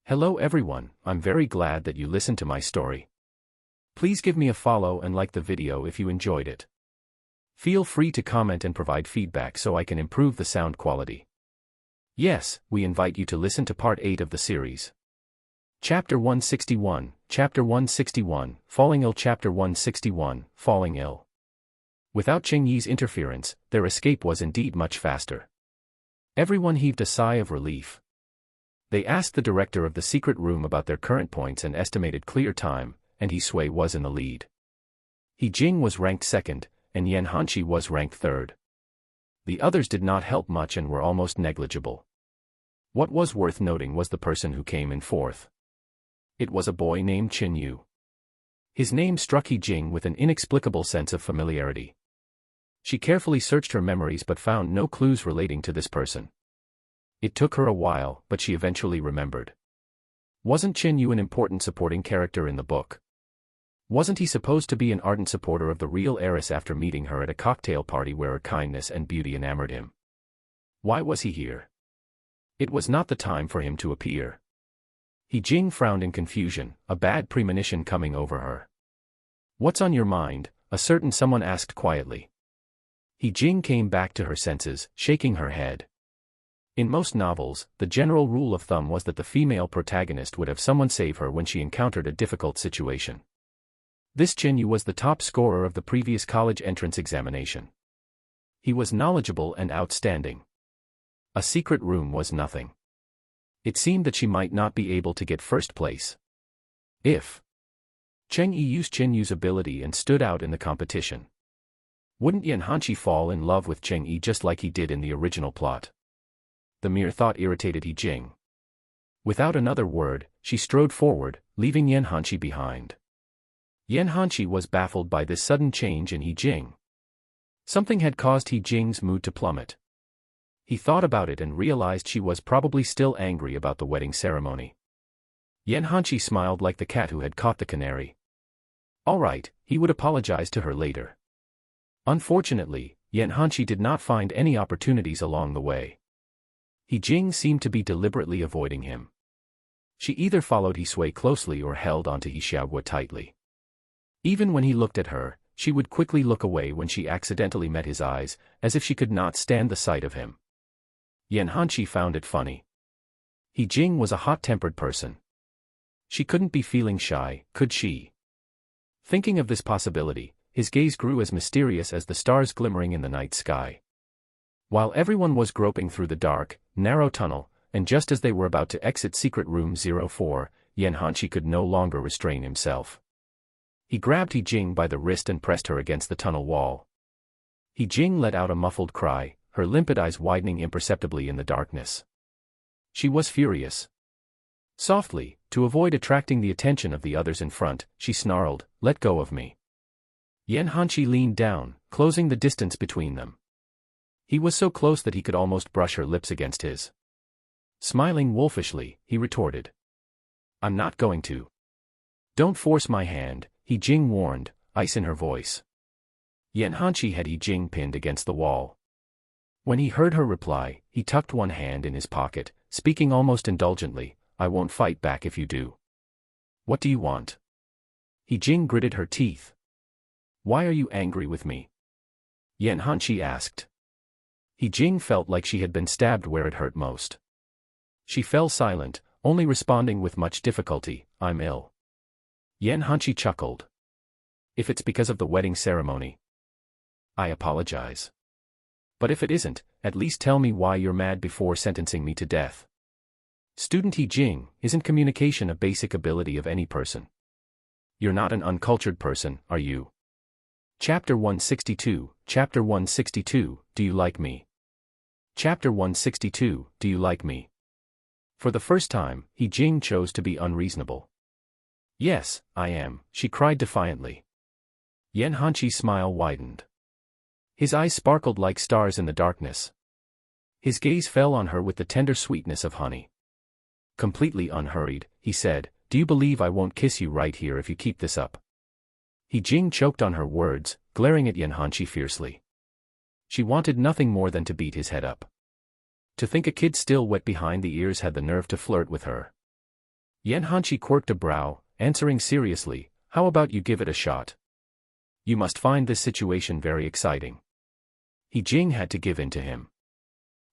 Hello everyone, I'm very glad that you listened to my story. Please give me a follow and like the video if you enjoyed it. Feel free to comment and provide feedback so I can improve the sound quality. Yes, we invite you to listen to part 8 of the series. Chapter 161, Chapter 161, Falling Ill. Chapter 161, Falling Ill. Without Chengyi's interference, their escape was indeed much faster. Everyone heaved a sigh of relief. They asked the director of the secret room about their current points and estimated clear time, and He Sui was in the lead. He Jing was ranked second, and Yan Hanqi was ranked third. The others did not help much and were almost negligible. What was worth noting was the person who came in fourth. It was a boy named Qin Yu. His name struck He Jing with an inexplicable sense of familiarity. She carefully searched her memories but found no clues relating to this person. It took her a while, but she eventually remembered. Wasn't Qin Yu an important supporting character in the book? Wasn't he supposed to be an ardent supporter of the real heiress after meeting her at a cocktail party where her kindness and beauty enamored him? Why was he here? It was not the time for him to appear. He Jing frowned in confusion, a bad premonition coming over her. "What's on your mind?" a certain someone asked quietly. He Jing came back to her senses, shaking her head. In most novels, the general rule of thumb was that the female protagonist would have someone save her when she encountered a difficult situation. This Qin Yu was the top scorer of the previous college entrance examination. He was knowledgeable and outstanding. A secret room was nothing. It seemed that she might not be able to get first place. If Cheng Yi used Qin Yu's ability and stood out in the competition, wouldn't Yan Hanqi fall in love with Cheng Yi just like he did in the original plot? The mere thought irritated He Jing. Without another word, she strode forward, leaving Yan Hanqi behind. Yan Hanqi was baffled by this sudden change in He Jing. Something had caused He Jing's mood to plummet. He thought about it and realized she was probably still angry about the wedding ceremony. Yan Hanqi smiled like the cat who had caught the canary. All right, he would apologize to her later. Unfortunately, Yan Hanqi did not find any opportunities along the way. He Jing seemed to be deliberately avoiding him. She either followed He Sui closely or held onto He Xiaoguo tightly. Even when he looked at her, she would quickly look away when she accidentally met his eyes, as if she could not stand the sight of him. Yan Hanqi found it funny. He Jing was a hot-tempered person. She couldn't be feeling shy, could she? Thinking of this possibility, his gaze grew as mysterious as the stars glimmering in the night sky. While everyone was groping through the dark, narrow tunnel, and just as they were about to exit secret room 04, Yan Hanqi could no longer restrain himself. He grabbed He Jing by the wrist and pressed her against the tunnel wall. He Jing let out a muffled cry, her limpid eyes widening imperceptibly in the darkness. She was furious. Softly, to avoid attracting the attention of the others in front, she snarled, "Let go of me." Yan Hanqi leaned down, closing the distance between them. He was so close that he could almost brush her lips against his. Smiling wolfishly, he retorted, "I'm not going to." "Don't force my hand," He Jing warned, ice in her voice. Yan Hanqi had He Jing pinned against the wall. When he heard her reply, he tucked one hand in his pocket, speaking almost indulgently, "I won't fight back if you do." "What do you want?" He Jing gritted her teeth. "Why are you angry with me?" Yan Hanqi asked. He Jing felt like she had been stabbed where it hurt most. She fell silent, only responding with much difficulty, "I'm ill." Yan Hanqi chuckled. "If it's because of the wedding ceremony, I apologize. But if it isn't, at least tell me why you're mad before sentencing me to death." Student He Jing, isn't communication a basic ability of any person? You're not an uncultured person, are you? Chapter 162, Chapter 162, Do you like me? Chapter 162, Do you like me? For the first time, He Jing chose to be unreasonable. "Yes, I am," she cried defiantly. Yan Hanqi's smile widened. His eyes sparkled like stars in the darkness. His gaze fell on her with the tender sweetness of honey. Completely unhurried, he said, "Do you believe I won't kiss you right here if you keep this up?" He Jing choked on her words, glaring at Yan Hanqi fiercely. She wanted nothing more than to beat his head up. To think a kid still wet behind the ears had the nerve to flirt with her. Yan Hanshi quirked a brow, answering seriously, how about you give it a shot? You must find this situation very exciting. He Jing had to give in to him.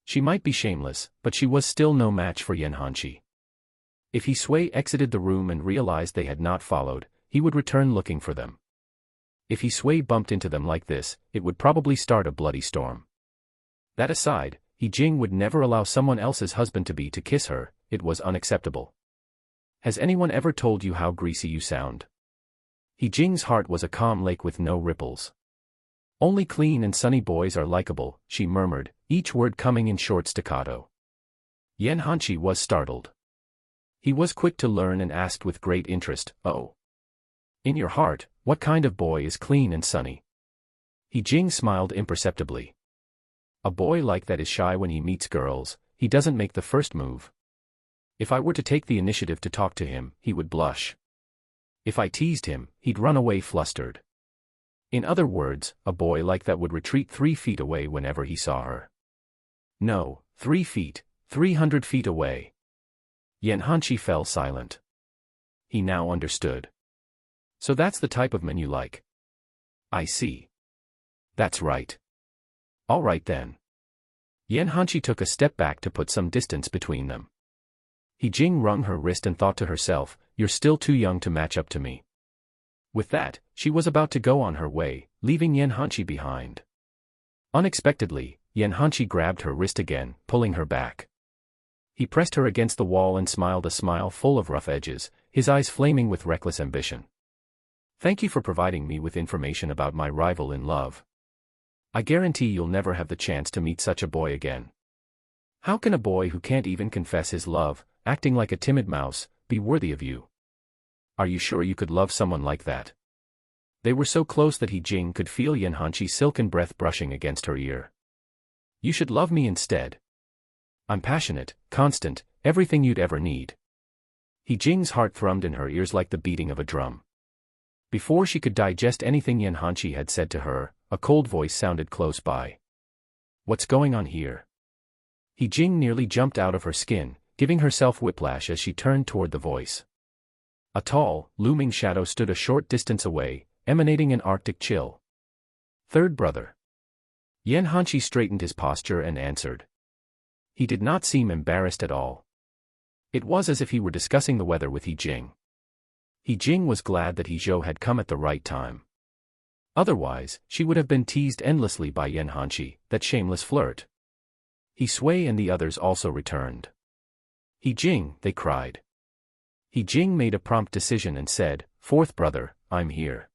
She might be shameless, but she was still no match for Yan Hanshi. If he Sui exited the room and realized they had not followed, he would return looking for them. If he Sui bumped into them like this, it would probably start a bloody storm. That aside, He Jing would never allow someone else's husband-to-be to kiss her, it was unacceptable. Has anyone ever told you how greasy you sound? He Jing's heart was a calm lake with no ripples. Only clean and sunny boys are likable, she murmured, each word coming in short staccato. Yan Hanshi was startled. He was quick to learn and asked with great interest, oh. In your heart, what kind of boy is clean and sunny? He Jing smiled imperceptibly. A boy like that is shy when he meets girls, he doesn't make the first move. If I were to take the initiative to talk to him, he would blush. If I teased him, he'd run away flustered. In other words, a boy like that would retreat 3 feet away whenever he saw her. No, 3 feet, 300 feet away. Yan Hanshi fell silent. He now understood. So that's the type of man you like. I see. That's right. All right then. Yan Hanshi took a step back to put some distance between them. He Jing wrung her wrist and thought to herself, you're still too young to match up to me. With that, she was about to go on her way, leaving Yan Hanshi behind. Unexpectedly, Yan Hanshi grabbed her wrist again, pulling her back. He pressed her against the wall and smiled a smile full of rough edges, his eyes flaming with reckless ambition. Thank you for providing me with information about my rival in love. I guarantee you'll never have the chance to meet such a boy again. How can a boy who can't even confess his love, acting like a timid mouse, be worthy of you? Are you sure you could love someone like that? They were so close that He Jing could feel Yan Hanshi's silken breath brushing against her ear. You should love me instead. I'm passionate, constant, everything you'd ever need. He Jing's heart thrummed in her ears like the beating of a drum. Before she could digest anything Yan Hanshi had said to her, a cold voice sounded close by. What's going on here? He Jing nearly jumped out of her skin, giving herself whiplash as she turned toward the voice. A tall, looming shadow stood a short distance away, emanating an arctic chill. Third brother. Yan Hanshi straightened his posture and answered. He did not seem embarrassed at all. It was as if he were discussing the weather with He Jing. He Jing was glad that He Zhou had come at the right time. Otherwise, she would have been teased endlessly by Yan Hanshi, that shameless flirt. He Sui and the others also returned. He Jing, they cried. He Jing made a prompt decision and said, Fourth brother, I'm here.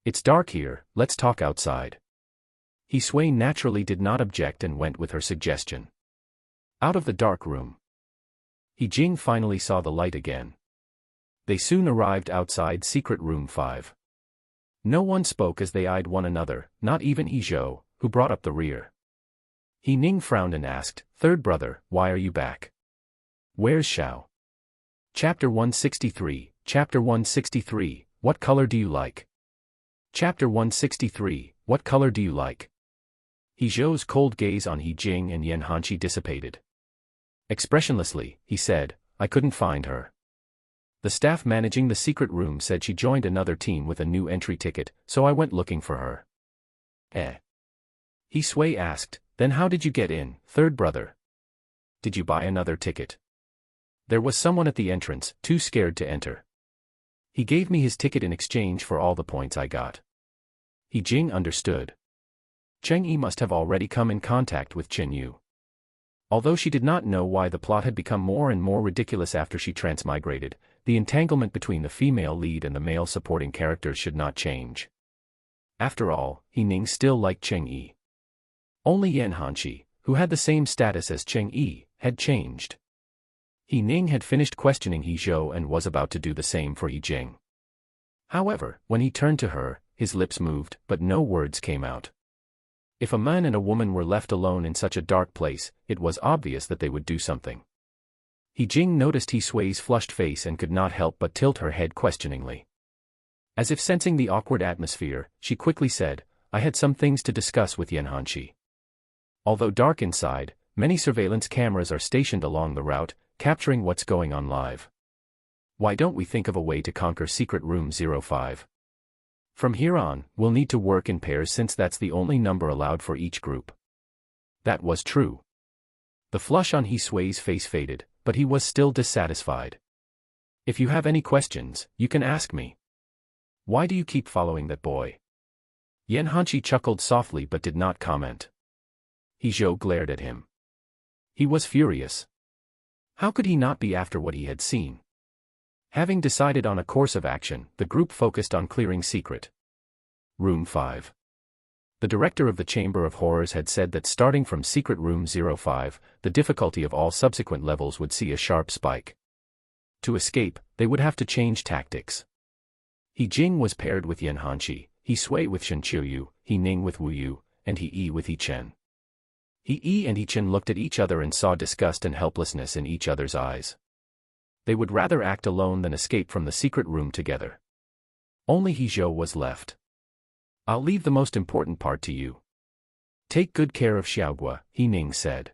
It's dark here, let's talk outside. He Sui naturally did not object and went with her suggestion. Out of the dark room. He Jing finally saw the light again. They soon arrived outside secret room 5. No one spoke as they eyed one another, not even He Zhou, who brought up the rear. He Ning frowned and asked, Third brother, why are you back? Where's Xiao? Chapter 163, Chapter 163, What color do you like? Chapter 163, What color do you like? He Zhou's cold gaze on He Jing and Yan Hanshi dissipated. Expressionlessly, he said, I couldn't find her. The staff managing the secret room said she joined another team with a new entry ticket, so I went looking for her. He Sui asked, then how did you get in, third brother? Did you buy another ticket? There was someone at the entrance, too scared to enter. He gave me his ticket in exchange for all the points I got. He Jing understood. Cheng Yi must have already come in contact with Chen Yu. Although she did not know why the plot had become more and more ridiculous after she transmigrated, the entanglement between the female lead and the male supporting characters should not change. After all, He Ning still liked Cheng Yi. Only Yan Hanshi, who had the same status as Cheng Yi, had changed. He Ning had finished questioning He Zhou and was about to do the same for He Jing. However, when he turned to her, his lips moved, but no words came out. If a man and a woman were left alone in such a dark place, it was obvious that they would do something. He Jing noticed He Sui's flushed face and could not help but tilt her head questioningly. As if sensing the awkward atmosphere, she quickly said, I had some things to discuss with Yan Hanshi. Although dark inside, many surveillance cameras are stationed along the route, capturing what's going on live. Why don't we think of a way to conquer Secret Room 05? From here on, we'll need to work in pairs since that's the only number allowed for each group. That was true. The flush on Heisui's face faded, but he was still dissatisfied. If you have any questions, you can ask me. Why do you keep following that boy? Yan Hanshi chuckled softly but did not comment. Heizhou glared at him. He was furious. How could he not be after what he had seen? Having decided on a course of action, the group focused on clearing Secret Room 5. The director of the Chamber of Horrors had said that starting from Secret Room 05, the difficulty of all subsequent levels would see a sharp spike. To escape, they would have to change tactics. He Jing was paired with Yan Hanshi, He Sui with Shen Qiuyu, He Ning with Wu Yu, and He Yi with He Chen. He Yi and He Chen looked at each other and saw disgust and helplessness in each other's eyes. They would rather act alone than escape from the secret room together. Only Heizhou was left. I'll leave the most important part to you. Take good care of Xiaogua, He Ning said.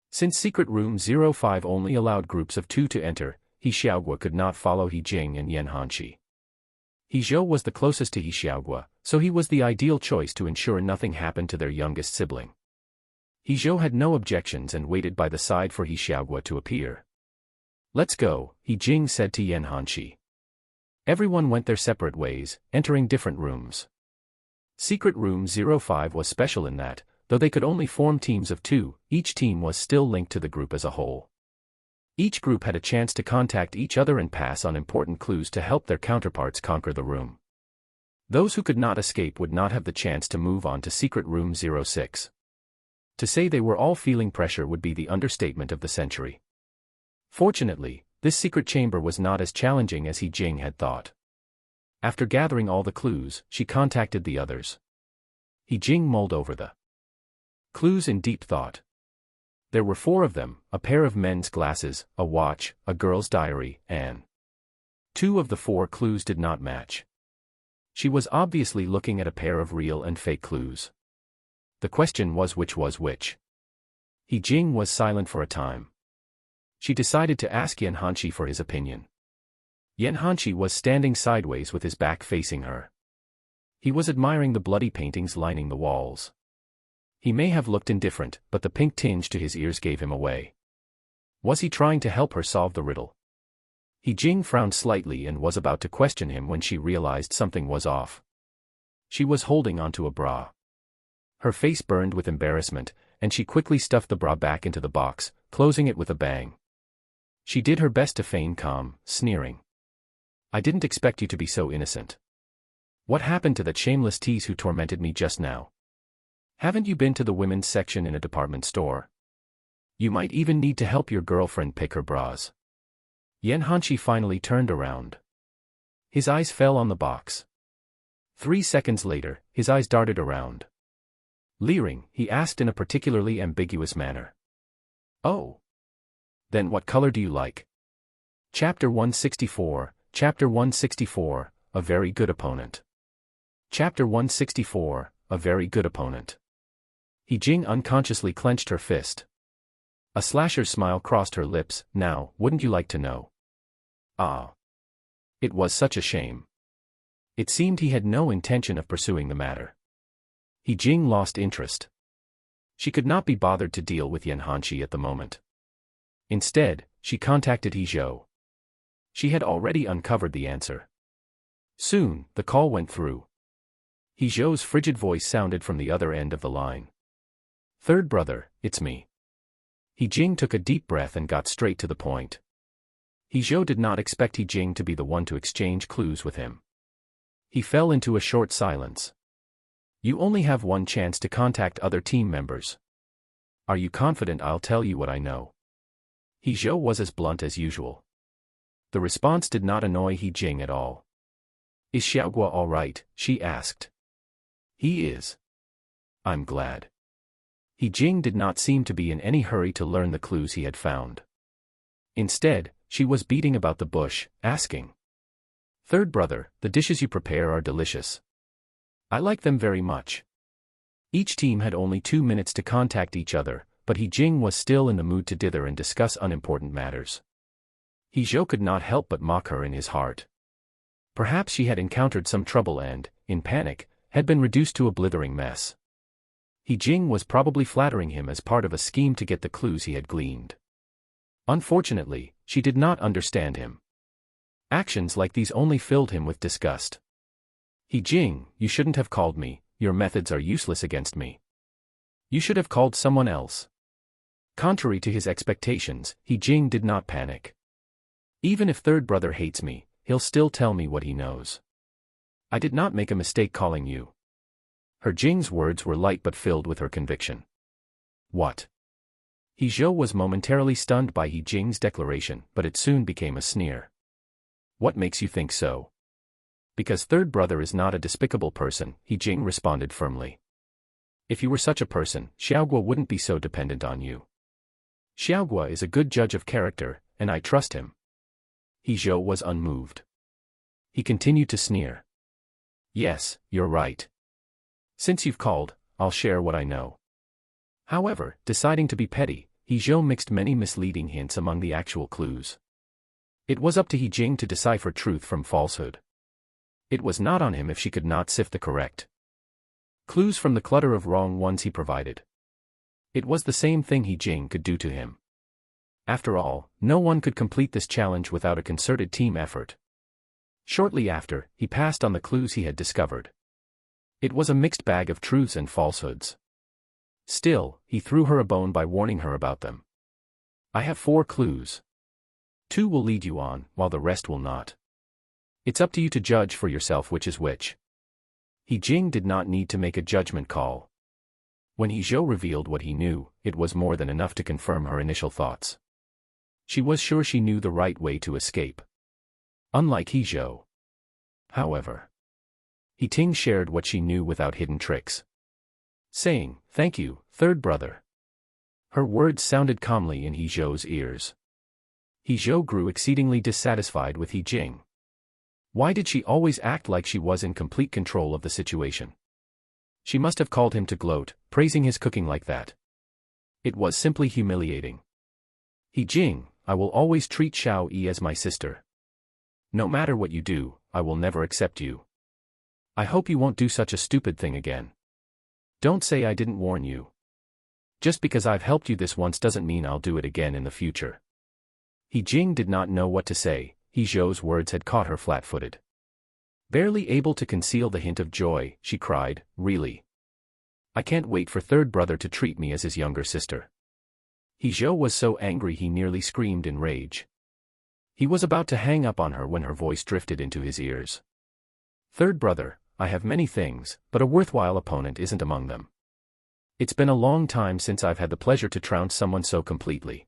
Since Secret Room 05 only allowed groups of 2 to enter, He Xiaogua could not follow He Jing and Yan Hanshi. Heizhou was the closest to He Xiaogua, so he was the ideal choice to ensure nothing happened to their youngest sibling. Heizhou had no objections and waited by the side for He Xiaogua to appear. Let's go, He Jing said to Yan Hanshi. Everyone went their separate ways, entering different rooms. Secret Room 05 was special in that, though they could only form teams of 2, each team was still linked to the group as a whole. Each group had a chance to contact each other and pass on important clues to help their counterparts conquer the room. Those who could not escape would not have the chance to move on to Secret Room 06. To say they were all feeling pressure would be the understatement of the century. Fortunately, this secret chamber was not as challenging as He Jing had thought. After gathering all the clues, she contacted the others. He Jing mulled over the clues in deep thought. There were 4 of them, a pair of men's glasses, a watch, a girl's diary, and 2 of the 4 clues did not match. She was obviously looking at a pair of real and fake clues. The question was which was which. He Jing was silent for a time. She decided to ask Yan Hanshi for his opinion. Yan Hanshi was standing sideways with his back facing her. He was admiring the bloody paintings lining the walls. He may have looked indifferent, but the pink tinge to his ears gave him away. Was he trying to help her solve the riddle? He Jing frowned slightly and was about to question him when she realized something was off. She was holding onto a bra. Her face burned with embarrassment, and she quickly stuffed the bra back into the box, closing it with a bang. She did her best to feign calm, sneering. I didn't expect you to be so innocent. What happened to that shameless tease who tormented me just now? Haven't you been to the women's section in a department store? You might even need to help your girlfriend pick her bras. Yan Hanshi finally turned around. His eyes fell on the box. 3 seconds later, his eyes darted around. Leering, he asked in a particularly ambiguous manner. Oh. Then what color do you like? Chapter 164, Chapter 164, A Very Good Opponent. Chapter 164, A Very Good Opponent. He Jing unconsciously clenched her fist. A slasher's smile crossed her lips. Now, wouldn't you like to know? Ah. It was such a shame. It seemed he had no intention of pursuing the matter. He Jing lost interest. She could not be bothered to deal with Yan Hanshi at the moment. Instead, she contacted Heizhou. She had already uncovered the answer. Soon, the call went through. Heizhou's frigid voice sounded from the other end of the line. Third brother, it's me. He Jing took a deep breath and got straight to the point. Heizhou did not expect He Jing to be the one to exchange clues with him. He fell into a short silence. You only have one chance to contact other team members. Are you confident I'll tell you what I know? Heizhou was as blunt as usual. The response did not annoy He Jing at all. Is Xiaogua all right? She asked. He is. I'm glad. He Jing did not seem to be in any hurry to learn the clues he had found. Instead, she was beating about the bush, asking. Third brother, the dishes you prepare are delicious. I like them very much. Each team had only 2 minutes to contact each other, but He Jing was still in the mood to dither and discuss unimportant matters. Heizhou could not help but mock her in his heart. Perhaps she had encountered some trouble and, in panic, had been reduced to a blithering mess. He Jing was probably flattering him as part of a scheme to get the clues he had gleaned. Unfortunately, she did not understand him. Actions like these only filled him with disgust. He Jing, you shouldn't have called me, your methods are useless against me. You should have called someone else. Contrary to his expectations, He Jing did not panic. Even if third brother hates me, he'll still tell me what he knows. I did not make a mistake calling you. Her Jing's words were light but filled with her conviction. What? Heizhou was momentarily stunned by He Jing's declaration, but it soon became a sneer. What makes you think so? Because third brother is not a despicable person, He Jing responded firmly. If you were such a person, Xiaoguo wouldn't be so dependent on you. Xiaoguo is a good judge of character, and I trust him. Heizhou was unmoved. He continued to sneer. Yes, you're right. Since you've called, I'll share what I know. However, deciding to be petty, Heizhou mixed many misleading hints among the actual clues. It was up to He Jing to decipher truth from falsehood. It was not on him if she could not sift the correct clues from the clutter of wrong ones he provided. It was the same thing He Jing could do to him. After all, no one could complete this challenge without a concerted team effort. Shortly after, he passed on the clues he had discovered. It was a mixed bag of truths and falsehoods. Still, he threw her a bone by warning her about them. I have 4 clues. 2 will lead you on, while the rest will not. It's up to you to judge for yourself which is which. He Jing did not need to make a judgment call. When Heizhou revealed what he knew, it was more than enough to confirm her initial thoughts. She was sure she knew the right way to escape. Unlike Heizhou. However, He Ting shared what she knew without hidden tricks. Saying, "Thank you, third brother." Her words sounded calmly in Heizhou's ears. Heizhou grew exceedingly dissatisfied with He Jing. Why did she always act like she was in complete control of the situation? She must have called him to gloat, praising his cooking like that. It was simply humiliating. He Jing, I will always treat Xiao Yi as my sister. No matter what you do, I will never accept you. I hope you won't do such a stupid thing again. Don't say I didn't warn you. Just because I've helped you this once doesn't mean I'll do it again in the future. He Jing did not know what to say. Heizhou's words had caught her flat-footed. Barely able to conceal the hint of joy, she cried, "Really? I can't wait for third brother to treat me as his younger sister." Heizhou was so angry he nearly screamed in rage. He was about to hang up on her when her voice drifted into his ears. "Third brother, I have many things, but a worthwhile opponent isn't among them. It's been a long time since I've had the pleasure to trounce someone so completely.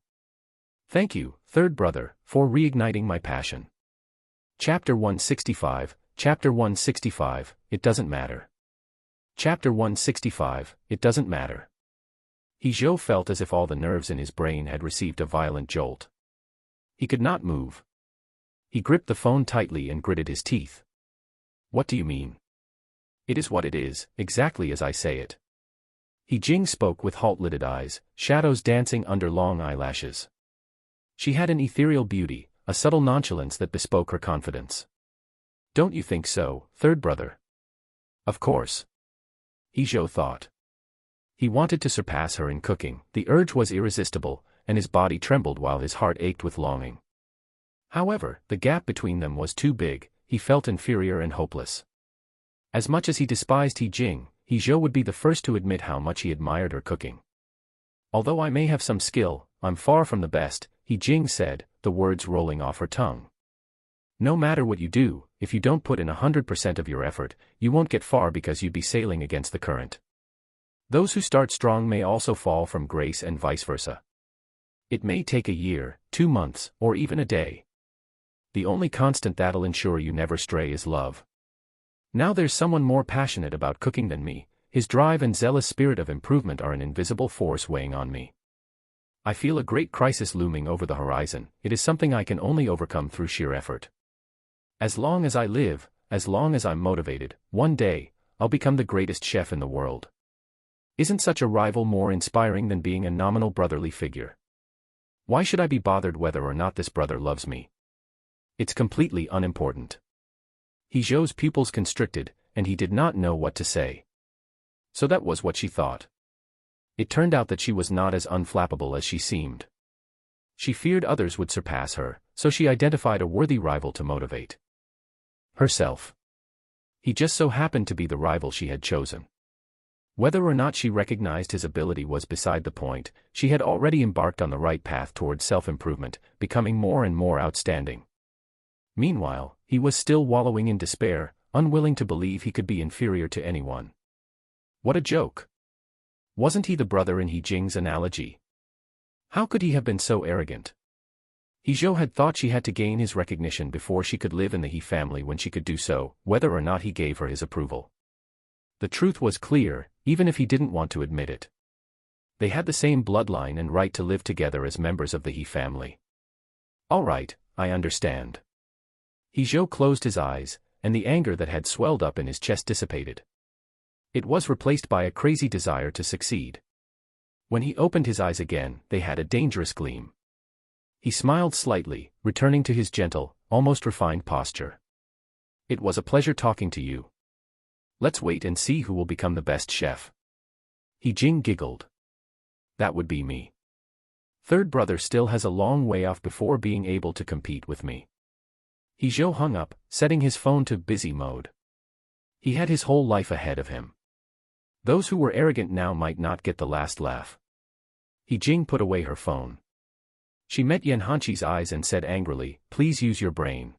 Thank you, third brother, for reigniting my passion." Chapter 165, Chapter 165, It Doesn't Matter. Chapter 165, It Doesn't Matter. Heizhou felt as if all the nerves in his brain had received a violent jolt. He could not move. He gripped the phone tightly and gritted his teeth. What do you mean? It is what it is, exactly as I say it. He Jing spoke with halt-lidded eyes, shadows dancing under long eyelashes. She had an ethereal beauty, a subtle nonchalance that bespoke her confidence. Don't you think so, third brother? Of course. Heizhou thought. He wanted to surpass her in cooking, the urge was irresistible, and his body trembled while his heart ached with longing. However, the gap between them was too big, he felt inferior and hopeless. As much as he despised He Jing, Heizhou would be the first to admit how much he admired her cooking. Although I may have some skill, I'm far from the best, He Jing said, the words rolling off her tongue. No matter what you do, if you don't put in 100% of your effort, you won't get far because you'd be sailing against the current. Those who start strong may also fall from grace and vice versa. It may take a year, 2 months, or even a day. The only constant that'll ensure you never stray is love. Now there's someone more passionate about cooking than me, his drive and zealous spirit of improvement are an invisible force weighing on me. I feel a great crisis looming over the horizon, it is something I can only overcome through sheer effort. As long as I live, as long as I'm motivated, one day, I'll become the greatest chef in the world. Isn't such a rival more inspiring than being a nominal brotherly figure? Why should I be bothered whether or not this brother loves me? It's completely unimportant. Heiress's pupils constricted, and he did not know what to say. So that was what she thought. It turned out that she was not as unflappable as she seemed. She feared others would surpass her, so she identified a worthy rival to motivate herself. He just so happened to be the rival she had chosen. Whether or not she recognized his ability was beside the point. She had already embarked on the right path towards self-improvement, becoming more and more outstanding. Meanwhile, he was still wallowing in despair, unwilling to believe he could be inferior to anyone. What a joke! Wasn't he the brother in He Jing's analogy? How could he have been so arrogant? Heiress had thought she had to gain his recognition before she could live in the He family when she could do so, whether or not he gave her his approval. The truth was clear, even if he didn't want to admit it. They had the same bloodline and right to live together as members of the He family. All right, I understand. Heiress closed his eyes, and the anger that had swelled up in his chest dissipated. It was replaced by a crazy desire to succeed. When he opened his eyes again, they had a dangerous gleam. He smiled slightly, returning to his gentle, almost refined posture. It was a pleasure talking to you. Let's wait and see who will become the best chef. He Jing giggled. That would be me. Third brother still has a long way off before being able to compete with me. Heiress hung up, setting his phone to busy mode. He had his whole life ahead of him. Those who were arrogant now might not get the last laugh. He Jing put away her phone. She met Yan Hanqi's eyes and said angrily, "Please use your brain.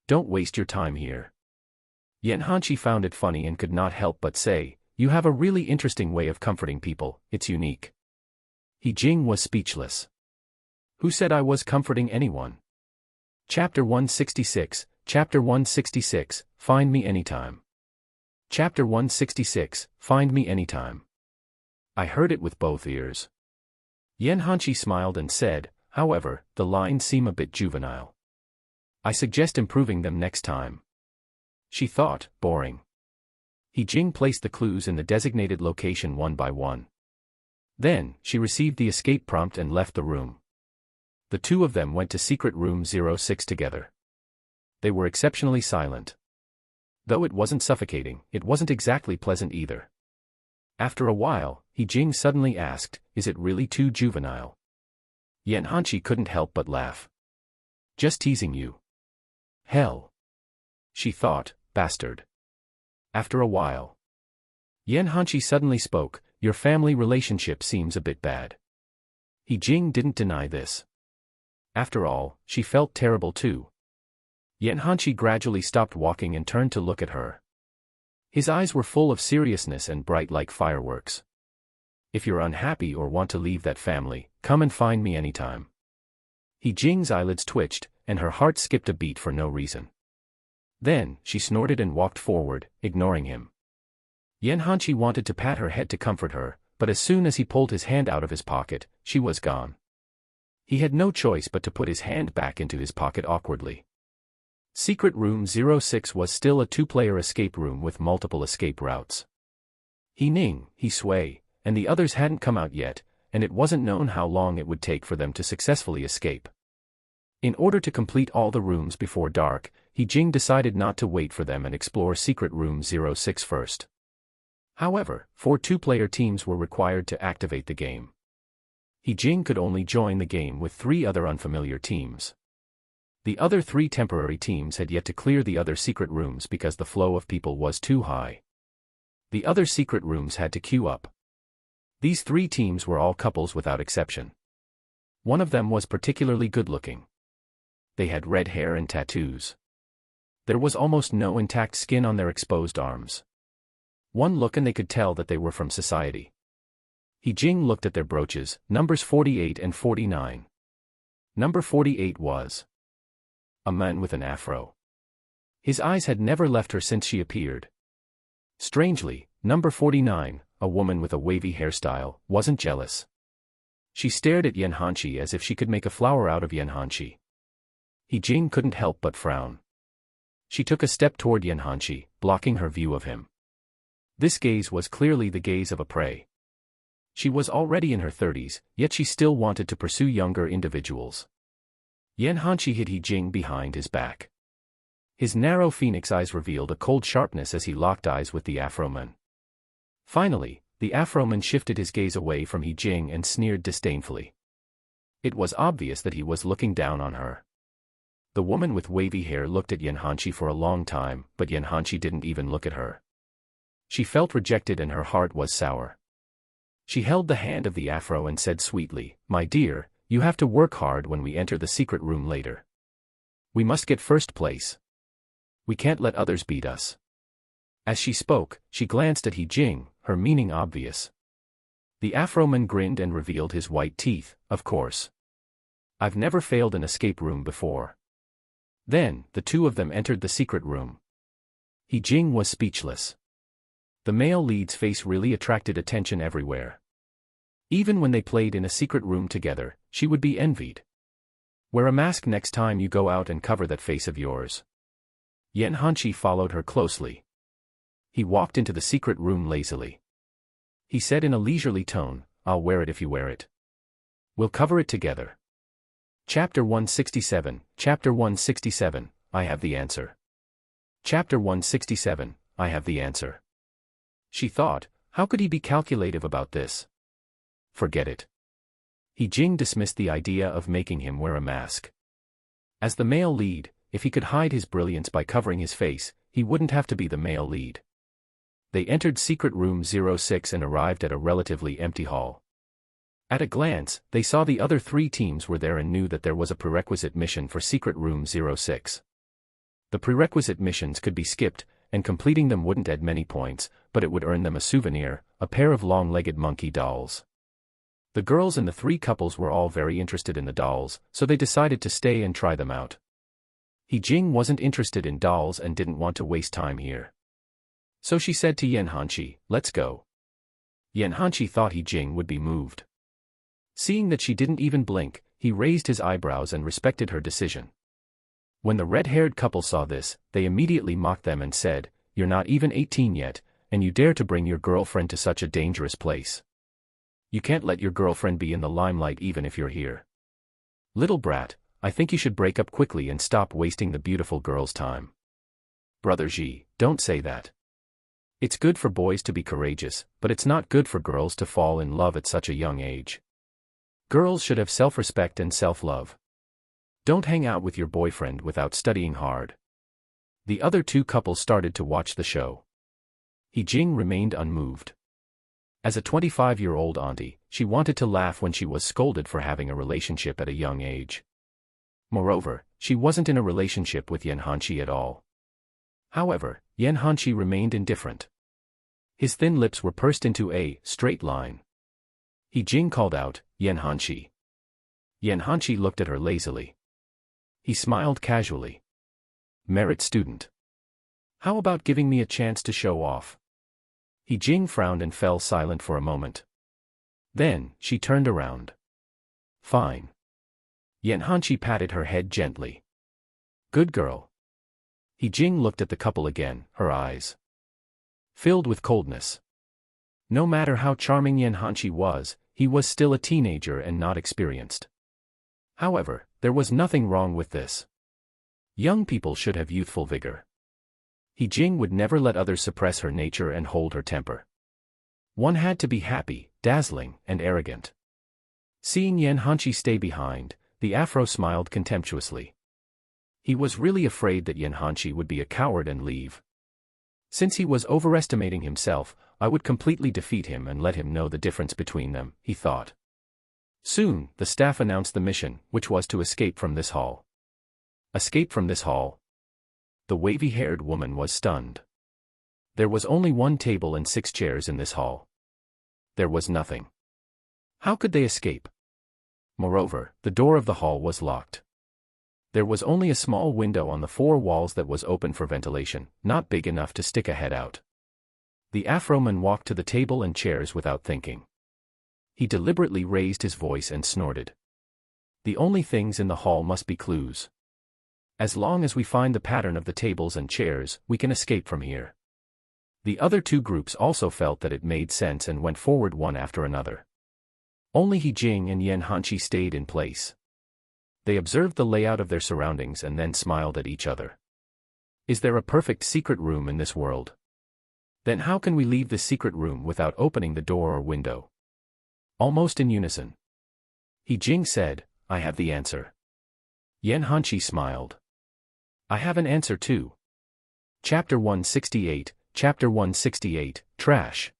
Don't waste your time here." Yan Hanqi found it funny and could not help but say, "You have a really interesting way of comforting people, it's unique." He Jing was speechless. Who said I was comforting anyone? Chapter 166, Chapter 166, Find Me Anytime. Chapter 166, Find Me Anytime. I heard it with both ears. Yan Hanqi smiled and said, "However, the lines seem a bit juvenile. I suggest improving them next time." She thought, boring. He Jing placed the clues in the designated location one by one. Then, she received the escape prompt and left the room. The two of them went to secret room 06 together. They were exceptionally silent. Though it wasn't suffocating, it wasn't exactly pleasant either. After a while, He Jing suddenly asked, "Is it really too juvenile?" Yan Hanqi couldn't help but laugh. "Just teasing you." Hell. She thought, bastard. After a while, Yan Hanqi suddenly spoke, "Your family relationship seems a bit bad." He Jing didn't deny this. After all, she felt terrible too. Yan Hanqi gradually stopped walking and turned to look at her. His eyes were full of seriousness and bright like fireworks. "If you're unhappy or want to leave that family, come and find me anytime." He Jing's eyelids twitched, and her heart skipped a beat for no reason. Then, she snorted and walked forward, ignoring him. Yan Hanqi wanted to pat her head to comfort her, but as soon as he pulled his hand out of his pocket, she was gone. He had no choice but to put his hand back into his pocket awkwardly. Secret Room 06 was still a two-player escape room with multiple escape routes. He Ning, He Sui, and the others hadn't come out yet, and it wasn't known how long it would take for them to successfully escape. In order to complete all the rooms before dark, He Jing decided not to wait for them and explore Secret Room 06 first. However, 4 two-player teams were required to activate the game. He Jing could only join the game with 3 other unfamiliar teams. The other 3 temporary teams had yet to clear the other secret rooms because the flow of people was too high. The other secret rooms had to queue up. These 3 teams were all couples without exception. One of them was particularly good-looking. They had red hair and tattoos. There was almost no intact skin on their exposed arms. One look and they could tell that they were from society. He Jing looked at their brooches, numbers 48 and 49. Number 48 was a man with an afro. His eyes had never left her since she appeared. Strangely, number 49, a woman with a wavy hairstyle, wasn't jealous. She stared at Yan Hanqi as if she could make a flower out of Yan Hanqi. He Jing couldn't help but frown. She took a step toward Yan Hanqi, blocking her view of him. This gaze was clearly the gaze of a prey. She was already in her 30s, yet she still wanted to pursue younger individuals. Yan Hanshi hit He Jing behind his back. His narrow phoenix eyes revealed a cold sharpness as he locked eyes with the Afroman. Finally, the Afroman shifted his gaze away from He Jing and sneered disdainfully. It was obvious that he was looking down on her. The woman with wavy hair looked at Yan Hanshi for a long time, but Yan Hanshi didn't even look at her. She felt rejected and her heart was sour. She held the hand of the Afro and said sweetly, "My dear, you have to work hard when we enter the secret room later. We must get first place. We can't let others beat us." As she spoke, she glanced at He Jing, her meaning obvious. The Afroman grinned and revealed his white teeth. "Of course. I've never failed an escape room before." Then, the two of them entered the secret room. He Jing was speechless. The male lead's face really attracted attention everywhere. Even when they played in a secret room together, she would be envied. "Wear a mask next time you go out and cover that face of yours." Yan Hanshi followed her closely. He walked into the secret room lazily. He said in a leisurely tone, "I'll wear it if you wear it. We'll cover it together." Chapter 167, Chapter 167, I have the answer. Chapter 167, I have the answer. She thought, how could he be calculative about this? Forget it. He Jing dismissed the idea of making him wear a mask. As the male lead, if he could hide his brilliance by covering his face, he wouldn't have to be the male lead. They entered Secret Room 06 and arrived at a relatively empty hall. At a glance, they saw the other three teams were there and knew that there was a prerequisite mission for Secret Room 06. The prerequisite missions could be skipped, and completing them wouldn't add many points, but it would earn them a souvenir, a pair of long-legged monkey dolls. The girls and the three couples were all very interested in the dolls, so they decided to stay and try them out. He Jing wasn't interested in dolls and didn't want to waste time here. So she said to Yan Hanshi, "Let's go." Yan Hanshi thought He Jing would be moved. Seeing that she didn't even blink, he raised his eyebrows and respected her decision. When the red-haired couple saw this, they immediately mocked them and said, "You're not even 18 yet, and you dare to bring your girlfriend to such a dangerous place. You can't let your girlfriend be in the limelight even if you're here. Little brat, I think you should break up quickly and stop wasting the beautiful girl's time." "Brother Ji, don't say that. It's good for boys to be courageous, but it's not good for girls to fall in love at such a young age. Girls should have self-respect and self-love. Don't hang out with your boyfriend without studying hard." The other two couples started to watch the show. He Jing remained unmoved. As a 25-year-old auntie, she wanted to laugh when she was scolded for having a relationship at a young age. Moreover, she wasn't in a relationship with Yan Hanshi at all. However, Yan Hanshi remained indifferent. His thin lips were pursed into a straight line. He Jing called out, "Yan Hanshi." Yan Hanshi looked at her lazily. He smiled casually. "Merit student. How about giving me a chance to show off?" He Jing frowned and fell silent for a moment. Then, she turned around. "Fine." Yan Hanshi patted her head gently. "Good girl." He Jing looked at the couple again, her eyes filled with coldness. No matter how charming Yan Hanshi was, he was still a teenager and not experienced. However, there was nothing wrong with this. Young people should have youthful vigor. He Jing would never let others suppress her nature and hold her temper. One had to be happy, dazzling, and arrogant. Seeing Yan Hanshi stay behind, the Afro smiled contemptuously. He was really afraid that Yan Hanshi would be a coward and leave. Since he was overestimating himself, I would completely defeat him and let him know the difference between them, he thought. Soon, the staff announced the mission, which was to escape from this hall. Escape from this hall? The wavy-haired woman was stunned. There was only one table and 6 chairs in this hall. There was nothing. How could they escape? Moreover, the door of the hall was locked. There was only a small window on the 4 walls that was open for ventilation, not big enough to stick a head out. The Afroman walked to the table and chairs without thinking. He deliberately raised his voice and snorted. "The only things in the hall must be clues. As long as we find the pattern of the tables and chairs, we can escape from here." The other two groups also felt that it made sense and went forward one after another. Only He Jing and Yan Hanshi stayed in place. They observed the layout of their surroundings and then smiled at each other. Is there a perfect secret room in this world? Then how can we leave the secret room without opening the door or window? Almost in unison. He Jing said, I have the answer. Yan Hanshi smiled. I have an answer too. Chapter 168, Chapter 168, Trash.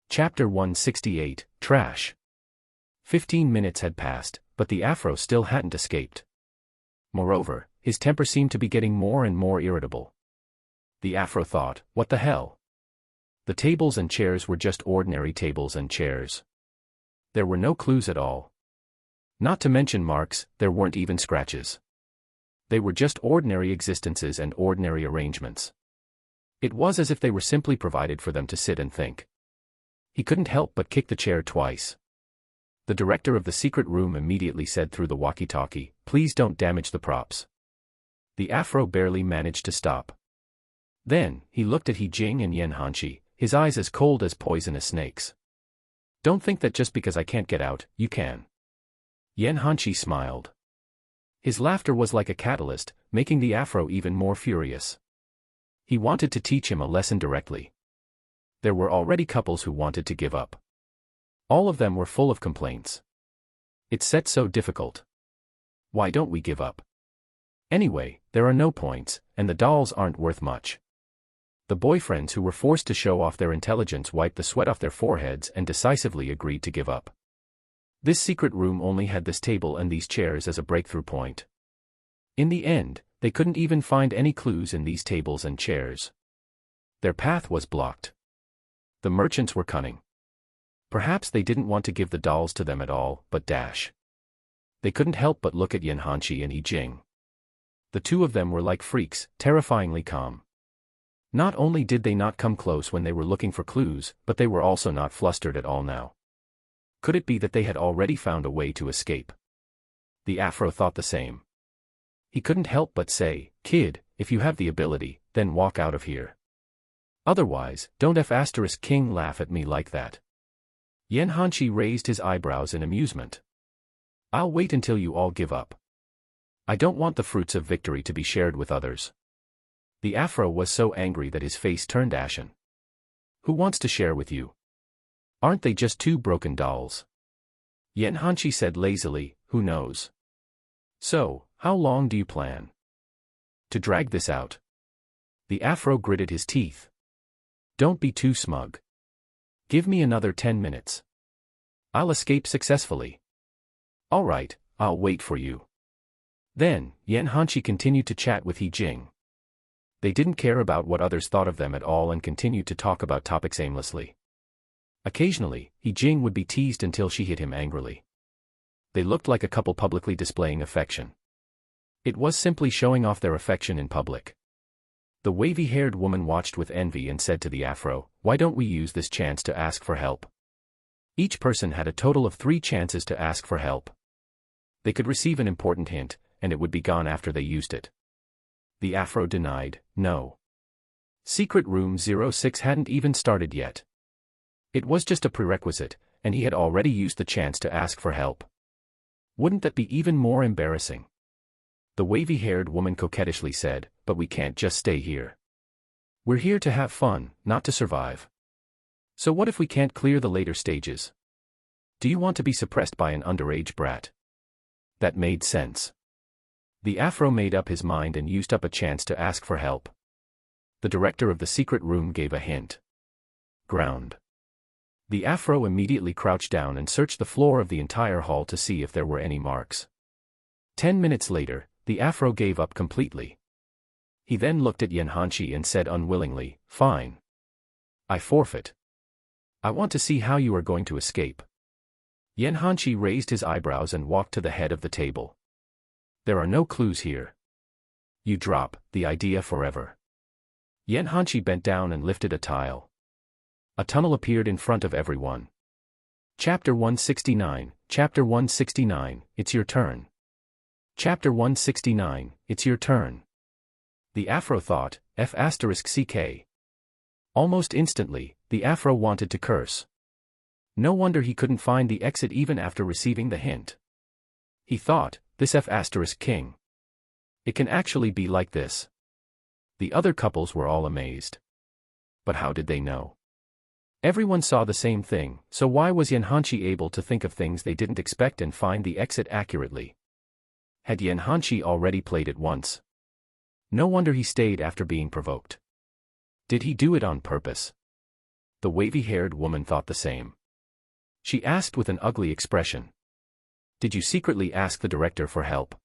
Chapter 168, Trash. 15 minutes had passed, but the afro still hadn't escaped. Moreover, his temper seemed to be getting more and more irritable. The afro thought, what the hell? The tables and chairs were just ordinary tables and chairs. There were no clues at all. Not to mention marks, there weren't even scratches. They were just ordinary existences and ordinary arrangements. It was as if they were simply provided for them to sit and think. He couldn't help but kick the chair twice. The director of the secret room immediately said through the walkie-talkie, please don't damage the props. The afro barely managed to stop. Then, he looked at He Jing and Yan Hanshi, his eyes as cold as poisonous snakes. Don't think that just because I can't get out, you can. Yan Hanshi smiled. His laughter was like a catalyst, making the afro even more furious. He wanted to teach him a lesson directly. There were already couples who wanted to give up. All of them were full of complaints. It's set so difficult. Why don't we give up? Anyway, there are no points, and the dolls aren't worth much. The boyfriends who were forced to show off their intelligence wiped the sweat off their foreheads and decisively agreed to give up. This secret room only had this table and these chairs as a breakthrough point. In the end, they couldn't even find any clues in these tables and chairs. Their path was blocked. The merchants were cunning. Perhaps they didn't want to give the dolls to them at all, but dash. They couldn't help but look at Yan Hanshi and He Jing. The two of them were like freaks, terrifyingly calm. Not only did they not come close when they were looking for clues, but they were also not flustered at all now. Could it be that they had already found a way to escape? The afro thought the same. He couldn't help but say, kid, if you have the ability, then walk out of here. Otherwise, don't King laugh at me like that. Yan Hanshi raised his eyebrows in amusement. I'll wait until you all give up. I don't want the fruits of victory to be shared with others. The afro was so angry that his face turned ashen. Who wants to share with you? Aren't they just two broken dolls? Yan Hanshi said lazily, who knows? So, how long do you plan to drag this out? The afro gritted his teeth. Don't be too smug. Give me another 10 minutes. I'll escape successfully. All right, I'll wait for you. Then, Yan Hanshi continued to chat with He Jing. They didn't care about what others thought of them at all and continued to talk about topics aimlessly. Occasionally, He Jing would be teased until she hit him angrily. They looked like a couple publicly displaying affection. It was simply showing off their affection in public. The wavy-haired woman watched with envy and said to the afro, why don't we use this chance to ask for help? Each person had a total of 3 chances to ask for help. They could receive an important hint, and it would be gone after they used it. The afro denied, no. Secret Room 06 hadn't even started yet. It was just a prerequisite, and he had already used the chance to ask for help. Wouldn't that be even more embarrassing? The wavy-haired woman coquettishly said, but we can't just stay here. We're here to have fun, not to survive. So what if we can't clear the later stages? Do you want to be suppressed by an underage brat? That made sense. The afro made up his mind and used up a chance to ask for help. The director of the secret room gave a hint. Ground. The afro immediately crouched down and searched the floor of the entire hall to see if there were any marks. 10 minutes later, the afro gave up completely. He then looked at Yan Hanshi and said unwillingly, fine. I forfeit. I want to see how you are going to escape. Yan Hanshi raised his eyebrows and walked to the head of the table. There are no clues here. You drop the idea forever. Yan Hanshi bent down and lifted a tile. A tunnel appeared in front of everyone. Chapter 169, Chapter 169, it's your turn. Chapter 169, it's your turn. The afro thought, F***ck. Almost instantly, the afro wanted to curse. No wonder he couldn't find the exit even after receiving the hint. He thought, this F***king. It can actually be like this. The other couples were all amazed. But how did they know? Everyone saw the same thing, so why was Yanhanchi able to think of things they didn't expect and find the exit accurately? Had Yanhanchi already played it once? No wonder he stayed after being provoked. Did he do it on purpose? The wavy-haired woman thought the same. She asked with an ugly expression. Did you secretly ask the director for help?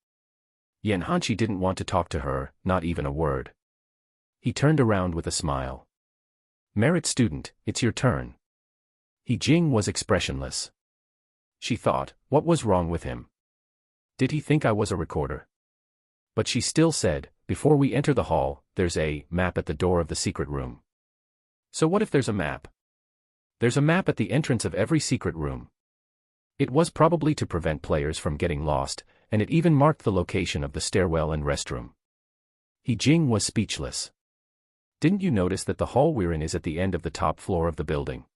Yanhanchi didn't want to talk to her, not even a word. He turned around with a smile. Merit student, it's your turn. Jing was expressionless. She thought, what was wrong with him? Did he think I was a recorder? But she still said, before we enter the hall, there's a map at the door of the secret room. So what if there's a map? There's a map at the entrance of every secret room. It was probably to prevent players from getting lost, and it even marked the location of the stairwell and restroom. Jing was speechless. Didn't you notice that the hall we're in is at the end of the top floor of the building?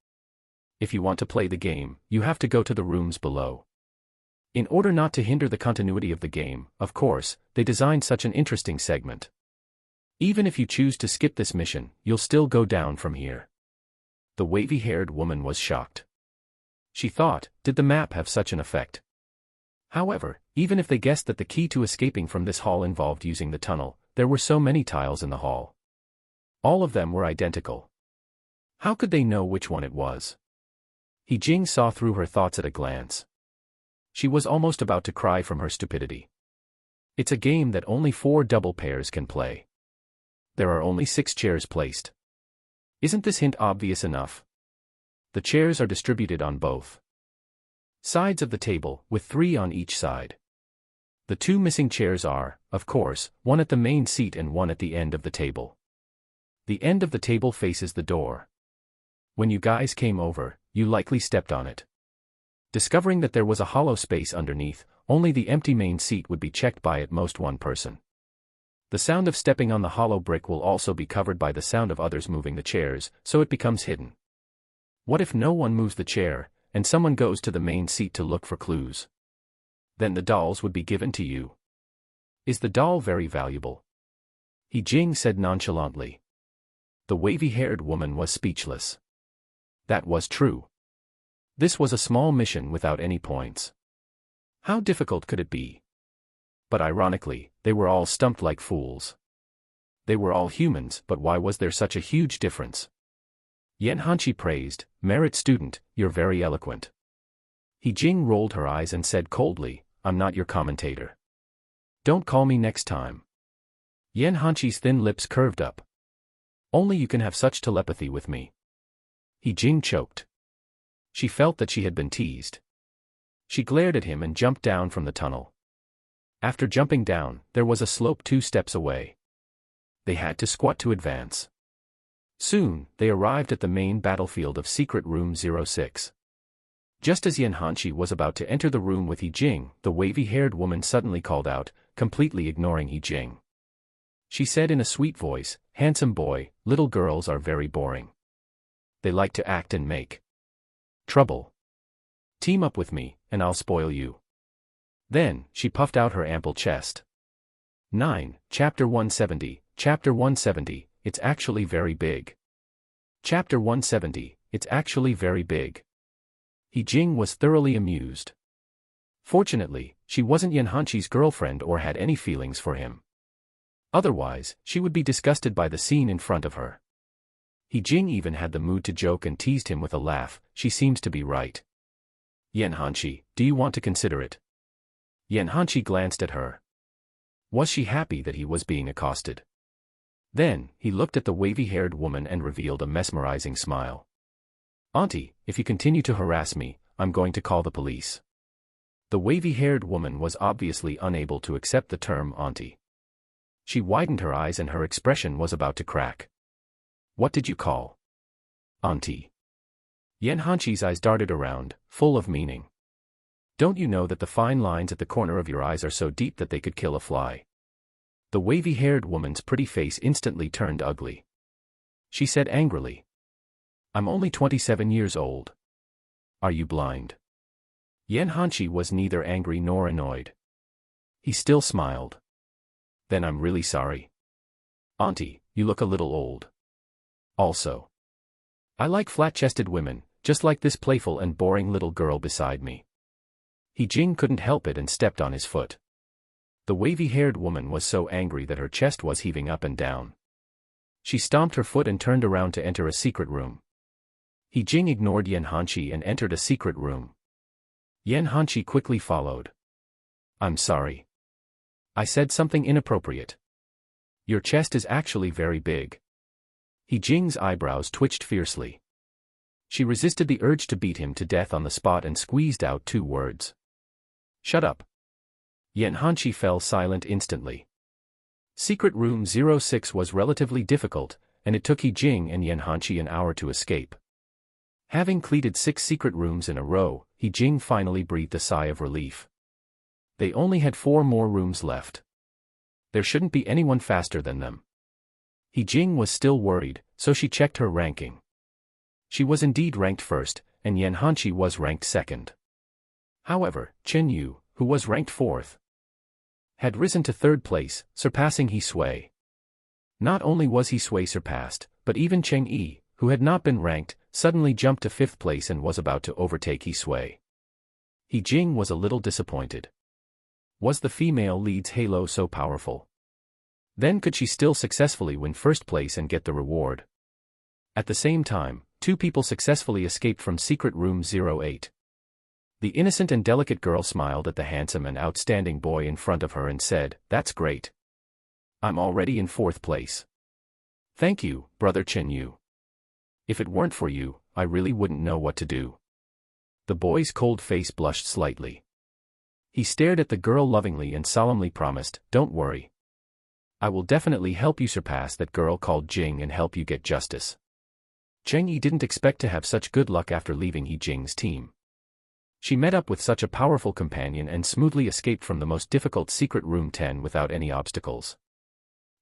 If you want to play the game, you have to go to the rooms below. In order not to hinder the continuity of the game, of course, they designed such an interesting segment. Even if you choose to skip this mission, you'll still go down from here. The wavy-haired woman was shocked. She thought, did the map have such an effect? However, even if they guessed that the key to escaping from this hall involved using the tunnel, there were so many tiles in the hall. All of them were identical. How could they know which one it was? Jing saw through her thoughts at a glance. She was almost about to cry from her stupidity. It's a game that only 4 double pairs can play. There are only 6 chairs placed. Isn't this hint obvious enough? The chairs are distributed on both sides of the table, with 3 on each side. The 2 missing chairs are, of course, one at the main seat and one at the end of the table. The end of the table faces the door. When you guys came over, you likely stepped on it. Discovering that there was a hollow space underneath, only the empty main seat would be checked by at most one person. The sound of stepping on the hollow brick will also be covered by the sound of others moving the chairs, so it becomes hidden. What if no one moves the chair, and someone goes to the main seat to look for clues? Then the dolls would be given to you. Is the doll very valuable? Jing said nonchalantly. The wavy-haired woman was speechless. That was true. This was a small mission without any points. How difficult could it be? But ironically, they were all stumped like fools. They were all humans, but why was there such a huge difference? Yanhanchi praised, Merit student, you're very eloquent. Jing rolled her eyes and said coldly, I'm not your commentator. Don't call me next time. Yanhanchi's thin lips curved up. Only you can have such telepathy with me. Jing choked. She felt that she had been teased. She glared at him and jumped down from the tunnel. After jumping down, there was a slope 2 steps away. They had to squat to advance. Soon, they arrived at the main battlefield of Secret Room 06. Just as Yanhanchi was about to enter the room with Jing, the wavy-haired woman suddenly called out, completely ignoring Jing. She said in a sweet voice, handsome boy, little girls are very boring. They like to act and make trouble. Team up with me, and I'll spoil you. Then, she puffed out her ample chest. 9. Chapter 170, Chapter 170, it's actually very big. Chapter 170, it's actually very big. Jing was thoroughly amused. Fortunately, she wasn't Yanhanchi's girlfriend or had any feelings for him. Otherwise, she would be disgusted by the scene in front of her. Jing even had the mood to joke and teased him with a laugh, she seems to be right. Yanhanchi, do you want to consider it? Yanhanchi glanced at her. Was she happy that he was being accosted? Then, he looked at the wavy-haired woman and revealed a mesmerizing smile. Auntie, if you continue to harass me, I'm going to call the police. The wavy-haired woman was obviously unable to accept the term auntie. She widened her eyes and her expression was about to crack. What did you call auntie? Yanhanchi's eyes darted around, full of meaning. Don't you know that the fine lines at the corner of your eyes are so deep that they could kill a fly? The wavy-haired woman's pretty face instantly turned ugly. She said angrily, I'm only 27 years old. Are you blind? Yan Hanshi was neither angry nor annoyed. He still smiled. Then I'm really sorry. Auntie, you look a little old. Also, I like flat-chested women, just like this playful and boring little girl beside me. He Jing couldn't help it and stepped on his foot. The wavy-haired woman was so angry that her chest was heaving up and down. She stomped her foot and turned around to enter a secret room. He Jing ignored Yan Hanshi and entered a secret room. Yan Hanshi quickly followed. I'm sorry. I said something inappropriate. Your chest is actually very big. He Jing's eyebrows twitched fiercely. She resisted the urge to beat him to death on the spot and squeezed out 2 words. Shut up. Yan Hanshi fell silent instantly. Secret Room 06 was relatively difficult, and it took He Jing and Yan Hanshi an hour to escape. Having cleared 6 secret rooms in a row, He Jing finally breathed a sigh of relief. They only had 4 more rooms left. There shouldn't be anyone faster than them. He Jing was still worried, so she checked her ranking. She was indeed ranked first, and Yan Hanshi was ranked second. However, Chen Yu, who was ranked 4th, had risen to 3rd place, surpassing He Sui. Not only was He Sui surpassed, but even Cheng Yi, who had not been ranked, suddenly jumped to 5th place and was about to overtake He Sui. He Jing was a little disappointed. Was the female lead's halo so powerful? Then could she still successfully win 1st place and get the reward? At the same time, 2 people successfully escaped from Secret Room 08. The innocent and delicate girl smiled at the handsome and outstanding boy in front of her and said, "That's great. I'm already in 4th place. Thank you, Brother Chen Yu. If it weren't for you, I really wouldn't know what to do." The boy's cold face blushed slightly. He stared at the girl lovingly and solemnly promised, "Don't worry. I will definitely help you surpass that girl called Jing and help you get justice." Cheng Yi didn't expect to have such good luck after leaving He Jing's team. She met up with such a powerful companion and smoothly escaped from the most difficult Secret Room 10 without any obstacles.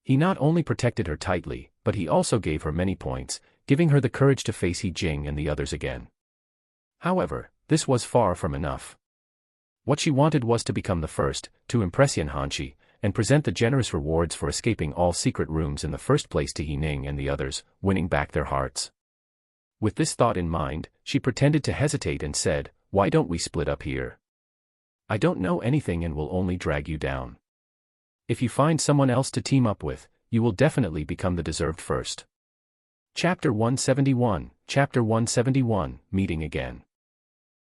He not only protected her tightly, but he also gave her many points, giving her the courage to face He Jing and the others again. However, this was far from enough. What she wanted was to become the first, to impress Yan Hanshi, and present the generous rewards for escaping all secret rooms in the first place to He Ning and the others, winning back their hearts. With this thought in mind, she pretended to hesitate and said, "Why don't we split up here? I don't know anything and will only drag you down. If you find someone else to team up with, you will definitely become the deserved first." Chapter 171, Chapter 171, Meeting Again.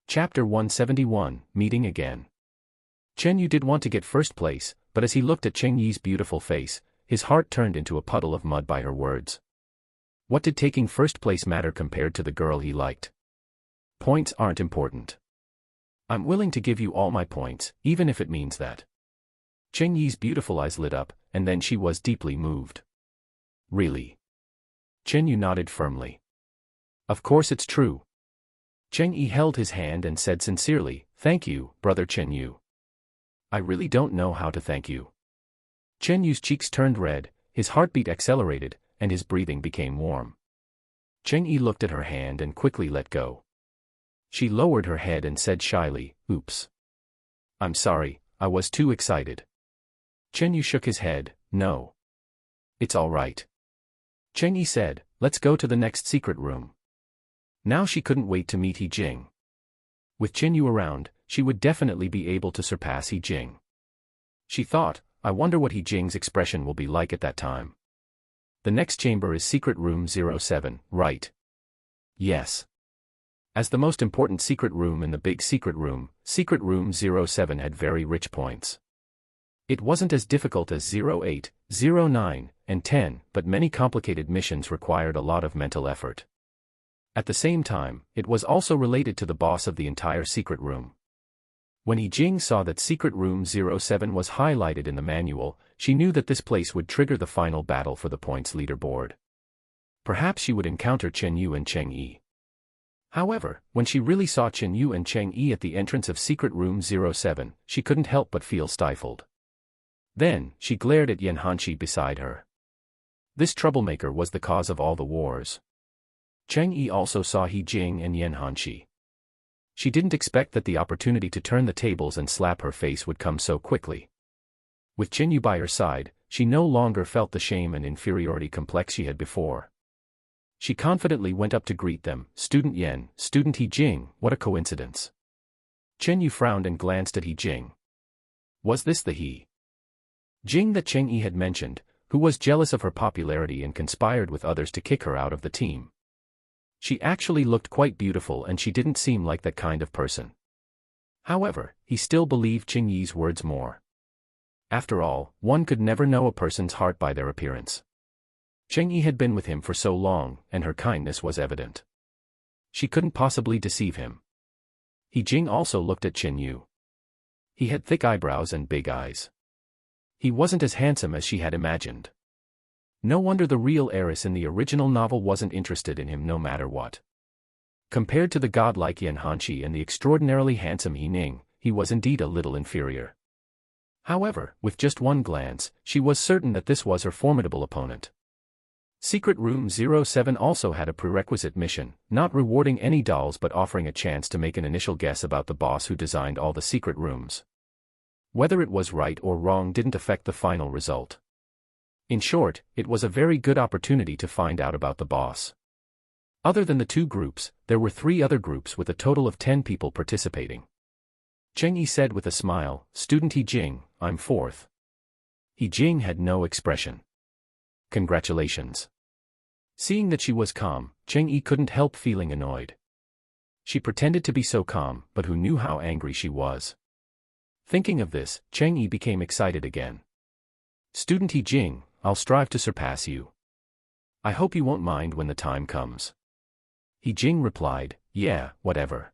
Chapter 171, Meeting Again. Chen Yu did want to get 1st place, but as he looked at Cheng Yi's beautiful face, his heart turned into a puddle of mud by her words. What did taking 1st place matter compared to the girl he liked? Points aren't important. I'm willing to give you all my points, even if it means that. Cheng Yi's beautiful eyes lit up, and then she was deeply moved. Really? Chen Yu nodded firmly. Of course it's true. Cheng Yi held his hand and said sincerely, "Thank you, Brother Chen Yu. I really don't know how to thank you." Chen Yu's cheeks turned red, his heartbeat accelerated, and his breathing became warm. Cheng Yi looked at her hand and quickly let go. She lowered her head and said shyly, "Oops. I'm sorry, I was too excited." Chen Yu shook his head, "No. It's all right." Cheng Yi said, "Let's go to the next secret room." Now she couldn't wait to meet He Jing. With Chen Yu around, she would definitely be able to surpass He Jing. She thought, I wonder what He Jing's expression will be like at that time. The next chamber is Secret Room 07, right? Yes. As the most important secret room in the big secret room, Secret Room 07 had very rich points. It wasn't as difficult as 08, 09, and 10, but many complicated missions required a lot of mental effort. At the same time, it was also related to the boss of the entire secret room. When He Jing saw that Secret Room 07 was highlighted in the manual, she knew that this place would trigger the final battle for the points leaderboard. Perhaps she would encounter Chen Yu and Cheng Yi. However, when she really saw Chen Yu and Cheng Yi at the entrance of Secret Room 07, she couldn't help but feel stifled. Then, she glared at Yan Hanshi beside her. This troublemaker was the cause of all the wars. Cheng Yi also saw He Jing and Yan Hanshi. She didn't expect that the opportunity to turn the tables and slap her face would come so quickly. With Qingyu by her side, she no longer felt the shame and inferiority complex she had before. She confidently went up to greet them. "Student Yan, Student He Jing, what a coincidence." Qingyu frowned and glanced at He Jing. Was this the He Jing that Qingyi had mentioned, who was jealous of her popularity and conspired with others to kick her out of the team? She actually looked quite beautiful and she didn't seem like that kind of person. However, he still believed Qingyi's words more. After all, one could never know a person's heart by their appearance. Qingyi had been with him for so long, and her kindness was evident. She couldn't possibly deceive him. He Jing also looked at Qingyu. He had thick eyebrows and big eyes. He wasn't as handsome as she had imagined. No wonder the real heiress in the original novel wasn't interested in him no matter what. Compared to the godlike Yan Hanqi and the extraordinarily handsome He Ning, he was indeed a little inferior. However, with just one glance, she was certain that this was her formidable opponent. Secret Room 07 also had a prerequisite mission, not rewarding any dolls but offering a chance to make an initial guess about the boss who designed all the secret rooms. Whether it was right or wrong didn't affect the final result. In short, it was a very good opportunity to find out about the boss. Other than the two groups, there were 3 other groups with a total of 10 people participating. Qingyi said with a smile, "Student He Jing, I'm 4th. He Jing had no expression. "Congratulations." Seeing that she was calm, Qingyi couldn't help feeling annoyed. She pretended to be so calm, but who knew how angry she was? Thinking of this, Qingyi became excited again. "Student He Jing, I'll strive to surpass you. I hope you won't mind when the time comes." He Jing replied, "Yeah, whatever."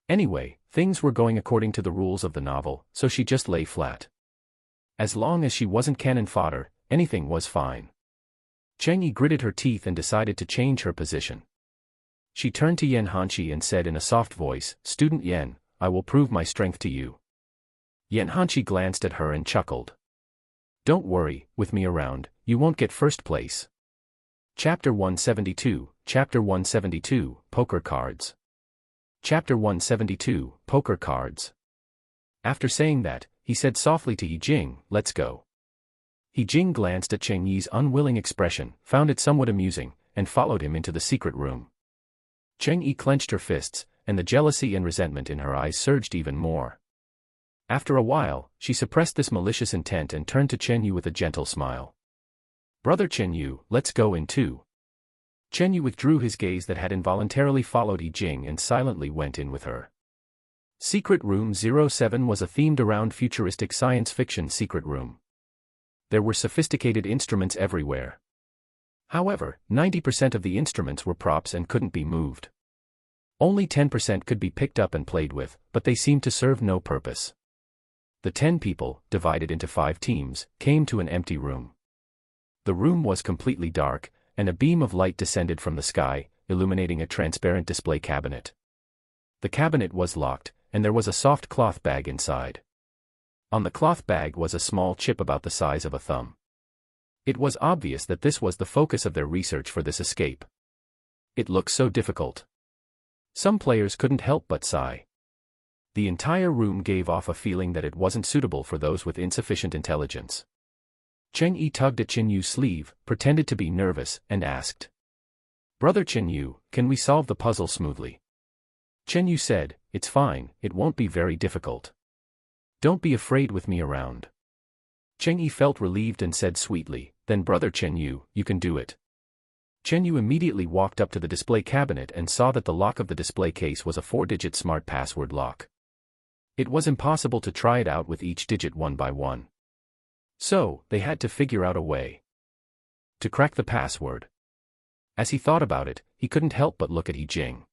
Anyway, things were going according to the rules of the novel, so she just lay flat. As long as she wasn't cannon fodder, anything was fine. Qingyi gritted her teeth and decided to change her position. She turned to Yan Hanqi and said in a soft voice, "Student Yan, I will prove my strength to you." Yan Hanqi glanced at her and chuckled. "Don't worry, with me around, you won't get first place." Chapter 172, Poker Cards. Chapter 172, Poker Cards. After saying that, he said softly to He Jing, "Let's go." He Jing glanced at Qingyi's unwilling expression, found it somewhat amusing, and followed him into the secret room. Qingyi clenched her fists, and the jealousy and resentment in her eyes surged even more. After a while, she suppressed this malicious intent and turned to Qingyu with a gentle smile. "Brother Qingyu, let's go in too." Qingyu withdrew his gaze that had involuntarily followed He Jing and silently went in with her. Secret Room 07 was a themed around futuristic science fiction secret room. There were sophisticated instruments everywhere. However, 90% of the instruments were props and couldn't be moved. Only 10% could be picked up and played with, but they seemed to serve no purpose. The 10 people, divided into 5 teams, came to an empty room. The room was completely dark, and a beam of light descended from the sky, illuminating a transparent display cabinet. The cabinet was locked, and there was a soft cloth bag inside. On the cloth bag was a small chip about the size of a thumb. It was obvious that this was the focus of their research for this escape. It looked so difficult. Some players couldn't help but sigh. The entire room gave off a feeling that it wasn't suitable for those with insufficient intelligence. Qingyi tugged at Qinyu's sleeve, pretended to be nervous, and asked, "Brother Qingyu, can we solve the puzzle smoothly?" Qingyu said, "It's fine, it won't be very difficult. Don't be afraid with me around." Qingyi felt relieved and said sweetly, "Then Brother Qingyu, you can do it." Qingyu immediately walked up to the display cabinet and saw that the lock of the display case was a 4-digit smart password lock. It was impossible to try it out with each digit one by one. So, they had to figure out a way to crack the password. As he thought about it, he couldn't help but look at He Jing.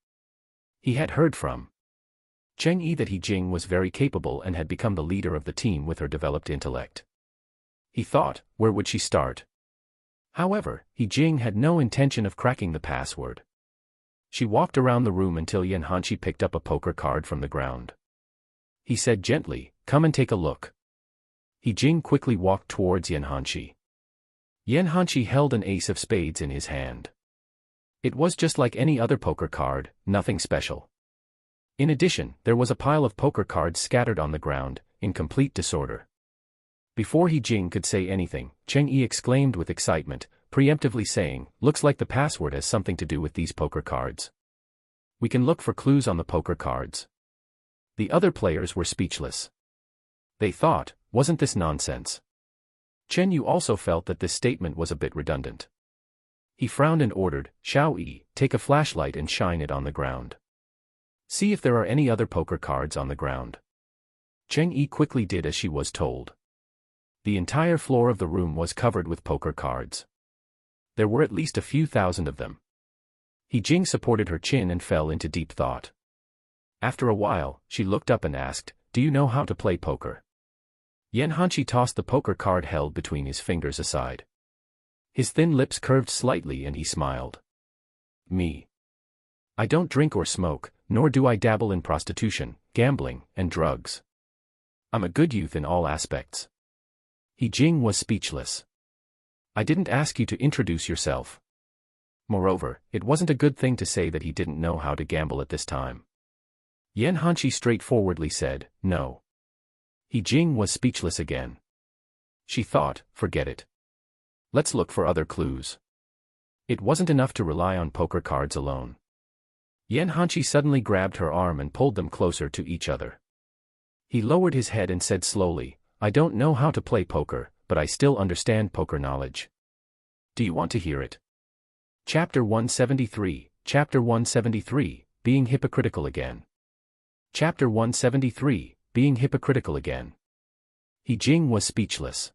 He had heard from Qingyi that He Jing was very capable and had become the leader of the team with her developed intellect. He thought, where would she start? However, He Jing had no intention of cracking the password. She walked around the room until Yan Hanqi picked up a poker card from the ground. He said gently, "Come and take a look." He Jing quickly walked towards Yan Hanqi. Yan Hanqi held an ace of spades in his hand. It was just like any other poker card, nothing special. In addition, there was a pile of poker cards scattered on the ground, in complete disorder. Before He Jing could say anything, Cheng Yi exclaimed with excitement, preemptively saying, "Looks like the password has something to do with these poker cards. We can look for clues on the poker cards." The other players were speechless. They thought, wasn't this nonsense? Chen Yu also felt that this statement was a bit redundant. He frowned and ordered, "Xiao Yi, take a flashlight and shine it on the ground. See if there are any other poker cards on the ground." Cheng Yi quickly did as she was told. The entire floor of the room was covered with poker cards. There were at least a few thousand of them. He Jing supported her chin and fell into deep thought. After a while, she looked up and asked, "Do you know how to play poker?" Yan Hanshi tossed the poker card held between his fingers aside. His thin lips curved slightly and he smiled. "Me. I don't drink or smoke, nor do I dabble in prostitution, gambling, and drugs. I'm a good youth in all aspects." He Jing was speechless. "I didn't ask you to introduce yourself." Moreover, it wasn't a good thing to say that he didn't know how to gamble at this time. Yan Hanshi straightforwardly said, "No." He Jing was speechless again. She thought, forget it. Let's look for other clues. It wasn't enough to rely on poker cards alone. Yan Hanshi suddenly grabbed her arm and pulled them closer to each other. He lowered his head and said slowly, "I don't know how to play poker, but I still understand poker knowledge. Do you want to hear it?" Chapter 173, Chapter 173, Being Hypocritical Again. Chapter 173, Being Hypocritical Again. He Jing was speechless.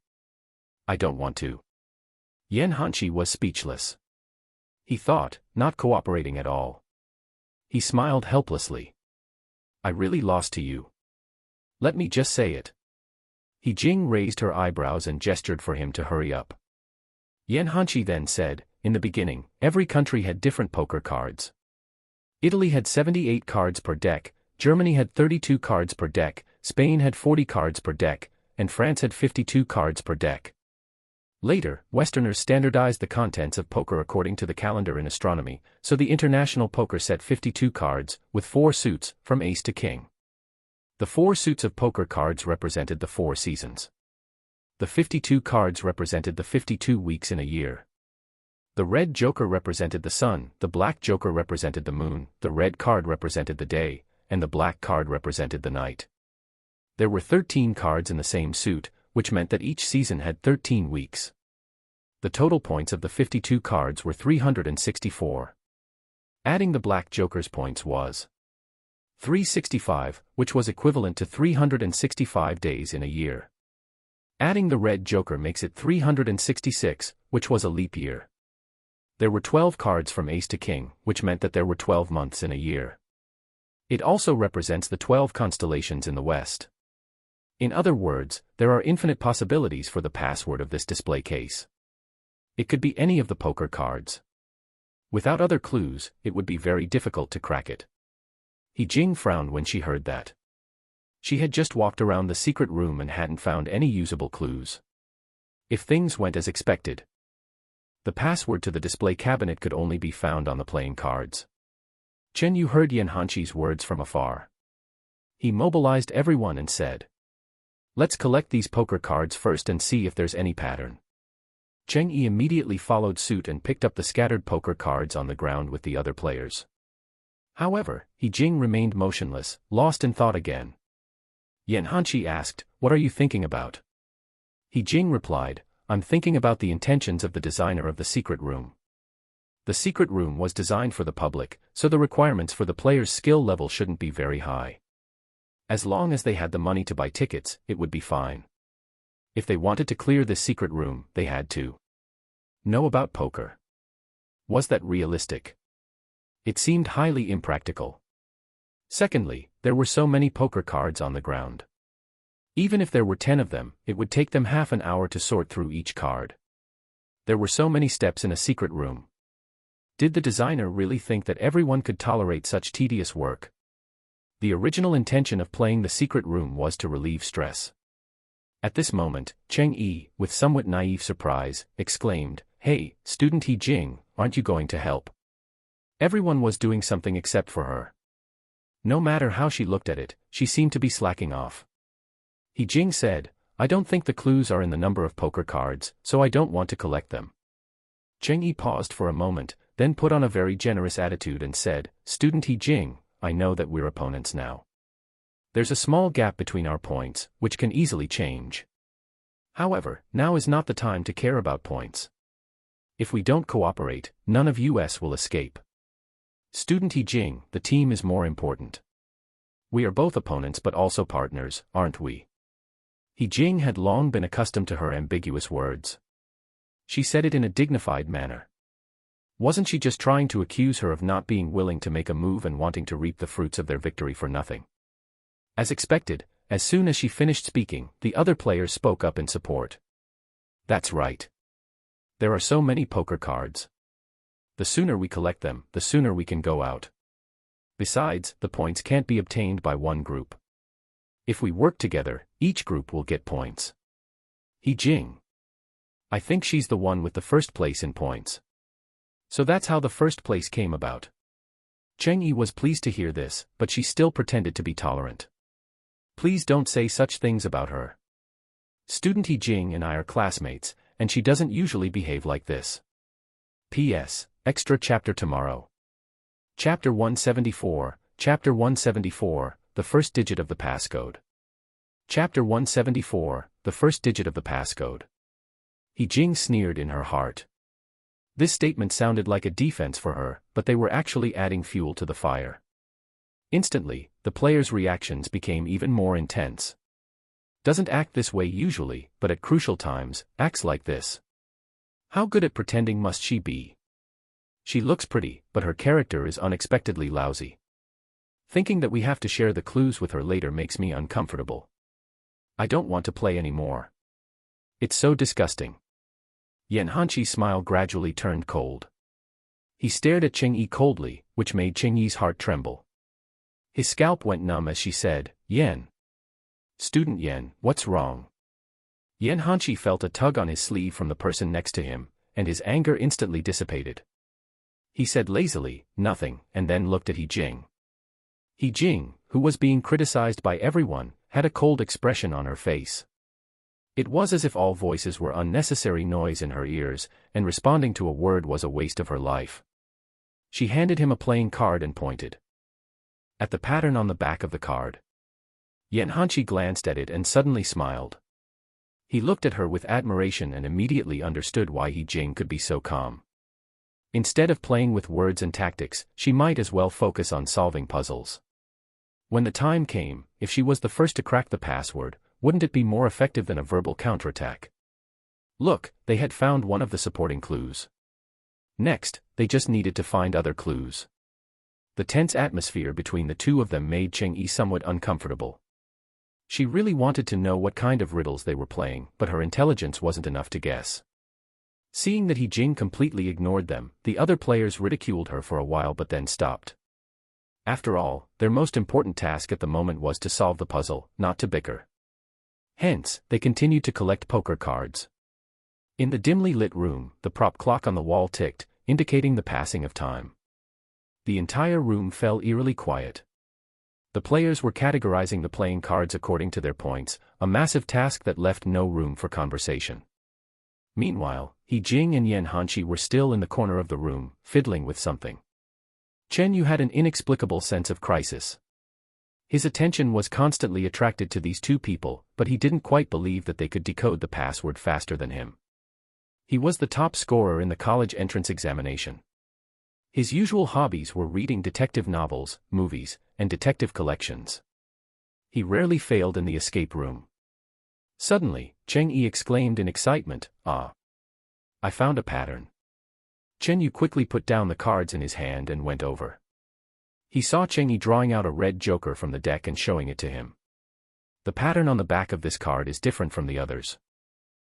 "I don't want to." Yan Hanshi was speechless. He thought, not cooperating at all. He smiled helplessly. "I really lost to you. Let me just say it." He Jing raised her eyebrows and gestured for him to hurry up. Yan Hanshi then said, "In the beginning, every country had different poker cards. Italy had 78 cards per deck, Germany had 32 cards per deck, Spain had 40 cards per deck, and France had 52 cards per deck. Later, Westerners standardized the contents of poker according to the calendar in astronomy, so the international poker set 52 cards, with 4 suits, from ace to king. The 4 suits of poker cards represented the 4 seasons. The 52 cards represented the 52 weeks in a year. The red joker represented the sun, the black joker represented the moon, the red card represented the day, and the black card represented the night. There were 13 cards in the same suit, which meant that each season had 13 weeks. The total points of the 52 cards were 364. Adding the black joker's points was 365, which was equivalent to 365 days in a year. Adding the red joker makes it 366, which was a leap year. There were 12 cards from ace to king, which meant that there were 12 months in a year. It also represents the 12 constellations in the west. In other words, there are infinite possibilities for the password of this display case. It could be any of the poker cards. Without other clues, it would be very difficult to crack it. He Jing frowned when she heard that. She had just walked around the secret room and hadn't found any usable clues. If things went as expected, the password to the display cabinet could only be found on the playing cards. Chen Yu heard Yan Hanshi's words from afar. He mobilized everyone and said, "Let's collect these poker cards first and see if there's any pattern." Cheng Yi immediately followed suit and picked up the scattered poker cards on the ground with the other players. However, He Jing remained motionless, lost in thought again. Yan Hanshi asked, "What are you thinking about?" He Jing replied, "I'm thinking about the intentions of the designer of the secret room. The secret room was designed for the public, so the requirements for the player's skill level shouldn't be very high. As long as they had the money to buy tickets, it would be fine. If they wanted to clear this secret room, they had to know about poker. Was that realistic? It seemed highly impractical. Secondly, there were so many poker cards on the ground. Even if there were 10 of them, it would take them half an hour to sort through each card. There were so many steps in a secret room. Did the designer really think that everyone could tolerate such tedious work? The original intention of playing the secret room was to relieve stress. At this moment, Cheng Yi, with somewhat naive surprise, exclaimed, "Hey, student He Jing, aren't you going to help?" Everyone was doing something except for her. No matter how she looked at it, she seemed to be slacking off. He Jing said, I don't think the clues are in the number of poker cards, so I don't want to collect them. Cheng Yi paused for a moment, then put on a very generous attitude and said, Student He Jing, I know that we're opponents now. There's a small gap between our points, which can easily change. However, now is not the time to care about points. If we don't cooperate, none of us will escape. Student He Jing, the team is more important. We are both opponents but also partners, aren't we? He Jing had long been accustomed to her ambiguous words. She said it in a dignified manner. Wasn't she just trying to accuse her of not being willing to make a move and wanting to reap the fruits of their victory for nothing? As expected, as soon as she finished speaking, the other players spoke up in support. That's right. There are so many poker cards. The sooner we collect them, the sooner we can go out. Besides, the points can't be obtained by one group. If we work together, each group will get points. He Jing. I think she's the one with the first place in points. So that's how the first place came about. Cheng Yi was pleased to hear this, but she still pretended to be tolerant. Please don't say such things about her. Student He Jing and I are classmates, and she doesn't usually behave like this. P.S. Extra chapter tomorrow. Chapter 174, Chapter 174, the first digit of the passcode. Chapter 174, the first digit of the passcode. He Jing sneered in her heart. This statement sounded like a defense for her, but they were actually adding fuel to the fire. Instantly, the players' reactions became even more intense. Doesn't act this way usually, but at crucial times, acts like this. How good at pretending must she be? She looks pretty, but her character is unexpectedly lousy. Thinking that we have to share the clues with her later makes me uncomfortable. I don't want to play anymore. It's so disgusting. Yan Hanqi's smile gradually turned cold. He stared at Cheng Yi coldly, which made Cheng Yi's heart tremble. His scalp went numb as she said, Yan. Student Yan, what's wrong? Yan Hanqi felt a tug on his sleeve from the person next to him, and his anger instantly dissipated. He said lazily, nothing, and then looked at He Jing. He Jing, who was being criticized by everyone, had a cold expression on her face. It was as if all voices were unnecessary noise in her ears, and responding to a word was a waste of her life. She handed him a playing card and pointed at the pattern on the back of the card. Yan Hanqi glanced at it and suddenly smiled. He looked at her with admiration and immediately understood why He Jing could be so calm. Instead of playing with words and tactics, she might as well focus on solving puzzles. When the time came, if she was the first to crack the password, wouldn't it be more effective than a verbal counterattack? Look, they had found one of the supporting clues. Next, they just needed to find other clues. The tense atmosphere between the two of them made Cheng Yi somewhat uncomfortable. She really wanted to know what kind of riddles they were playing, but her intelligence wasn't enough to guess. Seeing that He Jing completely ignored them, the other players ridiculed her for a while but then stopped. After all, their most important task at the moment was to solve the puzzle, not to bicker. Hence, they continued to collect poker cards. In the dimly lit room, the prop clock on the wall ticked, indicating the passing of time. The entire room fell eerily quiet. The players were categorizing the playing cards according to their points, a massive task that left no room for conversation. Meanwhile, He Jing and Yan Hanqi were still in the corner of the room, fiddling with something. Chen Yu had an inexplicable sense of crisis. His attention was constantly attracted to these two people, but he didn't quite believe that they could decode the password faster than him. He was the top scorer in the college entrance examination. His usual hobbies were reading detective novels, movies, and detective collections. He rarely failed in the escape room. Suddenly, Cheng Yi exclaimed in excitement, "Ah! I found a pattern." Chen Yu quickly put down the cards in his hand and went over. He saw Cheng Yi drawing out a red joker from the deck and showing it to him. The pattern on the back of this card is different from the others.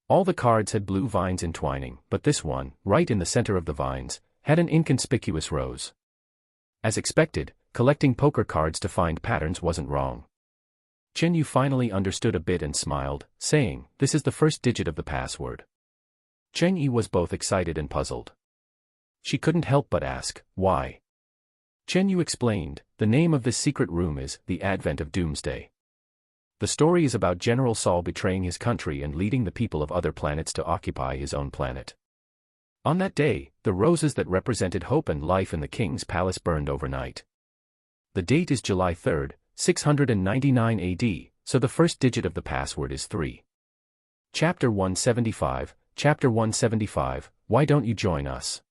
All the cards had blue vines entwining, but this one, right in the center of the vines, had an inconspicuous rose. As expected, collecting poker cards to find patterns wasn't wrong. Chen Yu finally understood a bit and smiled, saying, "This is the first digit of the password." Cheng Yi was both excited and puzzled. She couldn't help but ask, "Why?" Chen Yu explained, the name of this secret room is The Advent of Doomsday. The story is about General Saul betraying his country and leading the people of other planets to occupy his own planet. On that day, the roses that represented hope and life in the king's palace burned overnight. The date is July 3, 699 AD, so the first digit of the password is 3. Chapter 175, Chapter 175, Why don't you join us?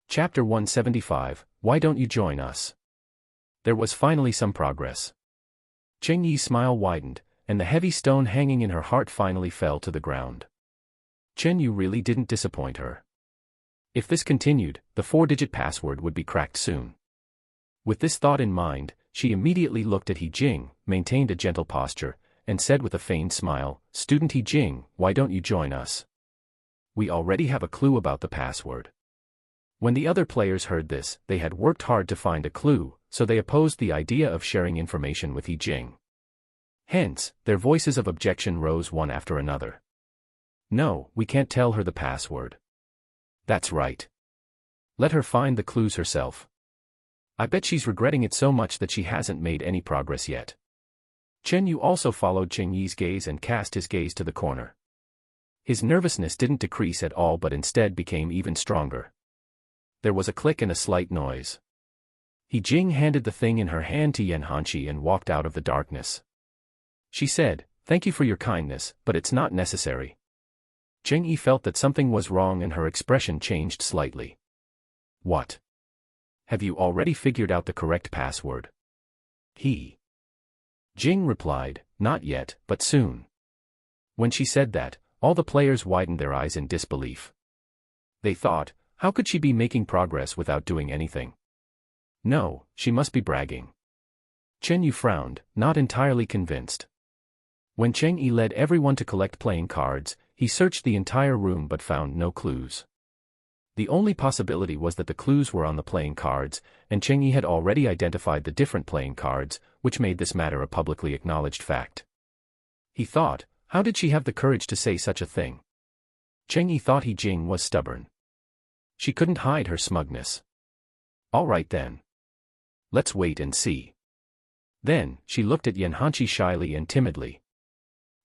Chapter 175, Why don't you join us? There was finally some progress. Cheng Yi's smile widened, and the heavy stone hanging in her heart finally fell to the ground. Chen Yu really didn't disappoint her. If this continued, the 4-digit password would be cracked soon. With this thought in mind, she immediately looked at He Jing, maintained a gentle posture, and said with a feigned smile, "Student He Jing, why don't you join us? We already have a clue about the password." When the other players heard this, they had worked hard to find a clue, so they opposed the idea of sharing information with He Jing. Hence, their voices of objection rose one after another. "No, we can't tell her the password." "That's right. Let her find the clues herself. I bet she's regretting it so much that she hasn't made any progress yet." Chen Yu also followed Cheng Yi's gaze and cast his gaze to the corner. His nervousness didn't decrease at all but instead became even stronger. There was a click and a slight noise. He Jing handed the thing in her hand to Yan Hanshi and walked out of the darkness. She said, "Thank you for your kindness, but it's not necessary." Cheng Yi felt that something was wrong and her expression changed slightly. "What? Have you already figured out the correct password?" He Jing replied, "Not yet, but soon." When she said that, all the players widened their eyes in disbelief. They thought, how could she be making progress without doing anything? No, she must be bragging. Chen Yu frowned, not entirely convinced. When Cheng Yi led everyone to collect playing cards, he searched the entire room but found no clues. The only possibility was that the clues were on the playing cards, and Cheng Yi had already identified the different playing cards, which made this matter a publicly acknowledged fact. He thought, how did she have the courage to say such a thing? Cheng Yi thought He Jing was stubborn. She couldn't hide her smugness. "All right then. Let's wait and see." Then, she looked at Yan Hanshi shyly and timidly.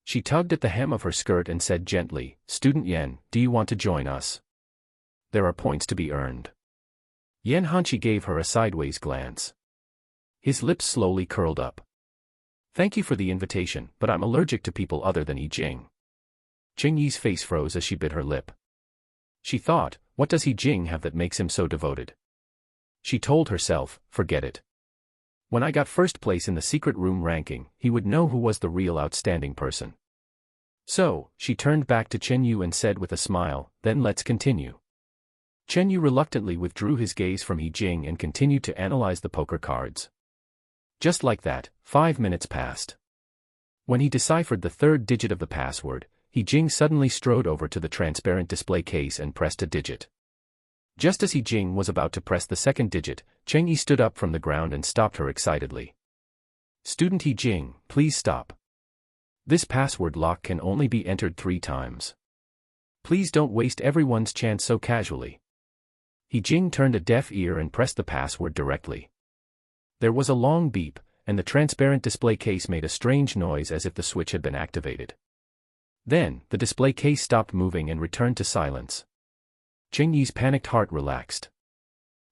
She tugged at the hem of her skirt and said gently, "Student Yan, do you want to join us? There are points to be earned." Yan Hanshi gave her a sideways glance. His lips slowly curled up. "Thank you for the invitation, but I'm allergic to people other than He Jing." Cheng Yi's face froze as she bit her lip. She thought, what does He Jing have that makes him so devoted? She told herself, forget it. When I got first place in the secret room ranking, he would know who was the real outstanding person. So, she turned back to Chen Yu and said with a smile, "Then let's continue." Chen Yu reluctantly withdrew his gaze from He Jing and continued to analyze the poker cards. Just like that, 5 minutes passed. When he deciphered the 3rd digit of the password, He Jing suddenly strode over to the transparent display case and pressed a digit. Just as He Jing was about to press the 2nd digit, Cheng Yi stood up from the ground and stopped her excitedly. "Student He Jing, please stop. This password lock can only be entered 3 times. Please don't waste everyone's chance so casually." He Jing turned a deaf ear and pressed the password directly. There was a long beep, and the transparent display case made a strange noise as if the switch had been activated. Then, the display case stopped moving and returned to silence. Cheng Yi's panicked heart relaxed.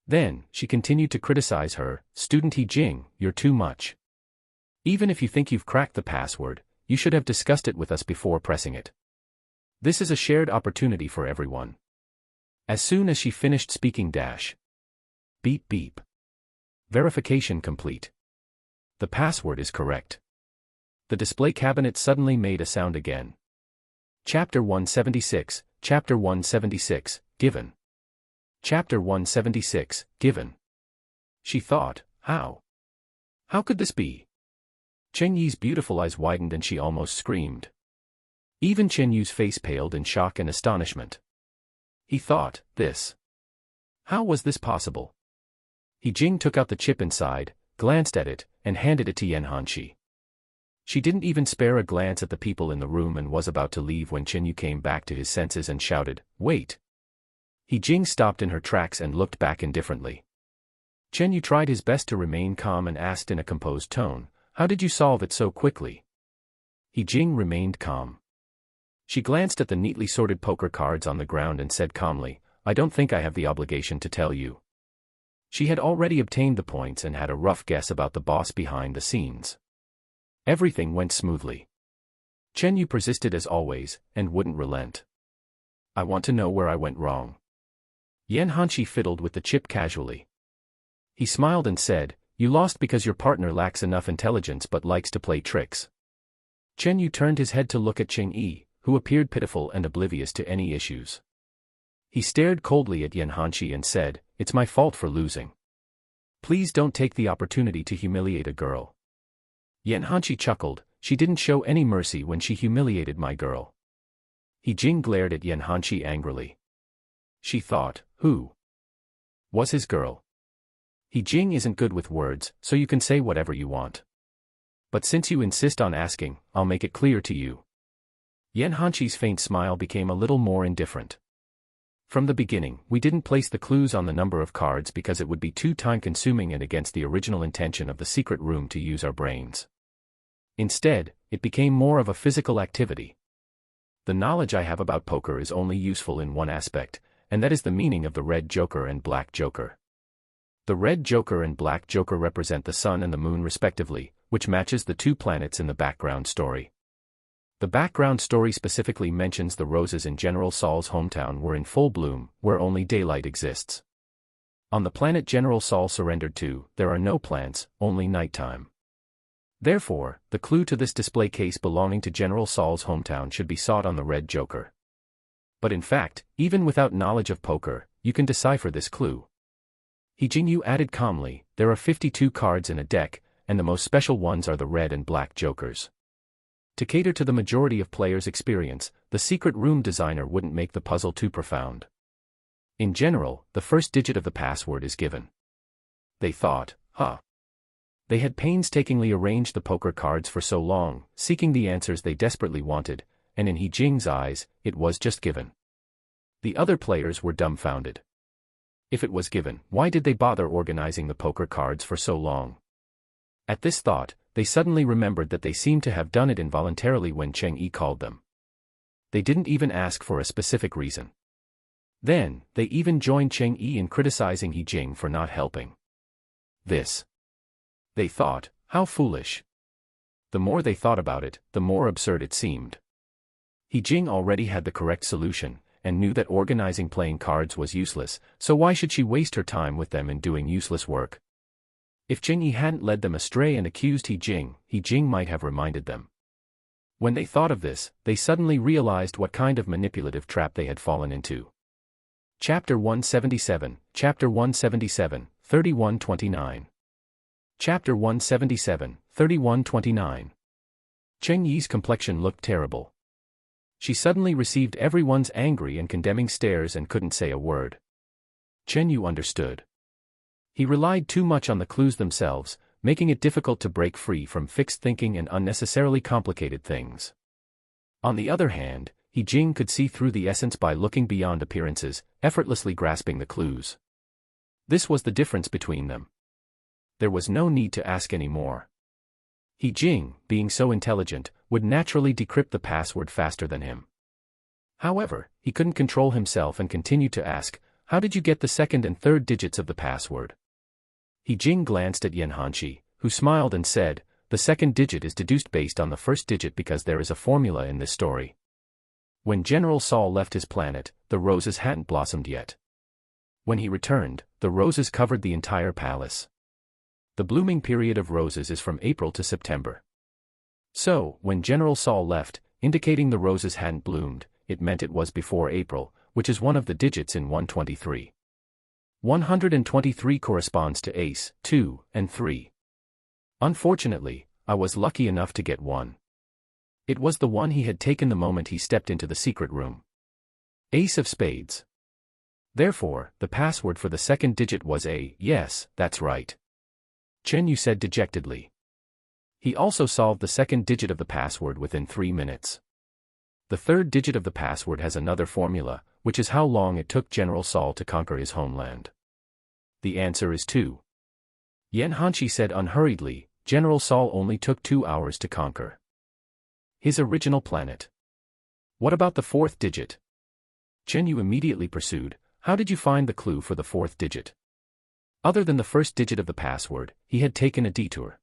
Then, she continued to criticize her, "Student He Jing, you're too much. Even if you think you've cracked the password, you should have discussed it with us before pressing it. This is a shared opportunity for everyone." As soon as she finished speaking beep beep. Verification complete. The password is correct. The display cabinet suddenly made a sound again. Chapter 176, Chapter 176, Given. Chapter 176, Given. She thought, how? How could this be? Cheng Yi's beautiful eyes widened and she almost screamed. Even Chen Yu's face paled in shock and astonishment. He thought, this. How was this possible? He Jing took out the chip inside, glanced at it, and handed it to Yan Hanshi. She didn't even spare a glance at the people in the room and was about to leave when Chen Yu came back to his senses and shouted, "Wait!" He Jing stopped in her tracks and looked back indifferently. Chen Yu tried his best to remain calm and asked in a composed tone, "How did you solve it so quickly?" He Jing remained calm. She glanced at the neatly sorted poker cards on the ground and said calmly, "I don't think I have the obligation to tell you." She had already obtained the points and had a rough guess about the boss behind the scenes. Everything went smoothly. Chen Yu persisted as always, and wouldn't relent. "I want to know where I went wrong." Yan Hanshi fiddled with the chip casually. He smiled and said, "You lost because your partner lacks enough intelligence but likes to play tricks." Chen Yu turned his head to look at Cheng Yi, who appeared pitiful and oblivious to any issues. He stared coldly at Yan Hanshi and said, "It's my fault for losing. Please don't take the opportunity to humiliate a girl." Yan Hanshi chuckled, "She didn't show any mercy when she humiliated my girl." He Jing glared at Yan Hanshi angrily. She thought, who was his girl? He Jing isn't good with words, so you can say whatever you want. But since you insist on asking, I'll make it clear to you. Yan Hanshi's faint smile became a little more indifferent. From the beginning, we didn't place the clues on the number of cards because it would be too time-consuming and against the original intention of the secret room to use our brains. Instead, it became more of a physical activity. The knowledge I have about poker is only useful in one aspect, and that is the meaning of the red joker and black joker. The red joker and black joker represent the sun and the moon respectively, which matches the two planets in the background story. The background story specifically mentions the roses in General Saul's hometown were in full bloom, where only daylight exists. On the planet General Saul surrendered to, there are no plants, only nighttime. Therefore, the clue to this display case belonging to General Saul's hometown should be sought on the red joker. But in fact, even without knowledge of poker, you can decipher this clue. He Jingyu added calmly, there are 52 cards in a deck, and the most special ones are the red and black jokers. To cater to the majority of players' experience, the secret room designer wouldn't make the puzzle too profound. In general, the first digit of the password is given. They thought, They had painstakingly arranged the poker cards for so long, seeking the answers they desperately wanted, and in He Jing's eyes, it was just given. The other players were dumbfounded. If it was given, why did they bother organizing the poker cards for so long? At this thought, they suddenly remembered that they seemed to have done it involuntarily when Cheng Yi called them. They didn't even ask for a specific reason. Then, they even joined Cheng Yi in criticizing He Jing for not helping. This. They thought, how foolish. The more they thought about it, the more absurd it seemed. He Jing already had the correct solution, and knew that organizing playing cards was useless, so why should she waste her time with them in doing useless work? If Cheng Yi hadn't led them astray and accused He Jing might have reminded them. When they thought of this, they suddenly realized what kind of manipulative trap they had fallen into. Chapter 177, 3129. Chapter 177, 3129. Cheng Yi's complexion looked terrible. She suddenly received everyone's angry and condemning stares and couldn't say a word. Chen Yu understood. He relied too much on the clues themselves, making it difficult to break free from fixed thinking and unnecessarily complicated things. On the other hand, He Jing could see through the essence by looking beyond appearances, effortlessly grasping the clues. This was the difference between them. There was no need to ask any more. He Jing, being so intelligent, would naturally decrypt the password faster than him. However, he couldn't control himself and continued to ask, "How did you get the second and third digits of the password?" He Jing glanced at Yan Hanshi, who smiled and said, "The second digit is deduced based on the first digit because there is a formula in this story. When General Saul left his planet, the roses hadn't blossomed yet. When he returned, the roses covered the entire palace. The blooming period of roses is from April to September. So, when General Saul left, indicating the roses hadn't bloomed, it meant it was before April, which is one of the digits in 123. 123 corresponds to ace, 2, and 3. Unfortunately, I was lucky enough to get 1. It was the one he had taken the moment he stepped into the secret room. Ace of spades. Therefore, the password for the second digit was a, yes, that's right. Chen Yu said dejectedly. He also solved the second digit of the password within 3 minutes. The third digit of the password has another formula, which is how long it took General Saul to conquer his homeland. The answer is 2. Yan Hanshi said unhurriedly, General Sol only took 2 hours to conquer his original planet. What about the 4th digit? Chen Yu immediately pursued, how did you find the clue for the 4th digit? Other than the first digit of the password, he had taken a detour.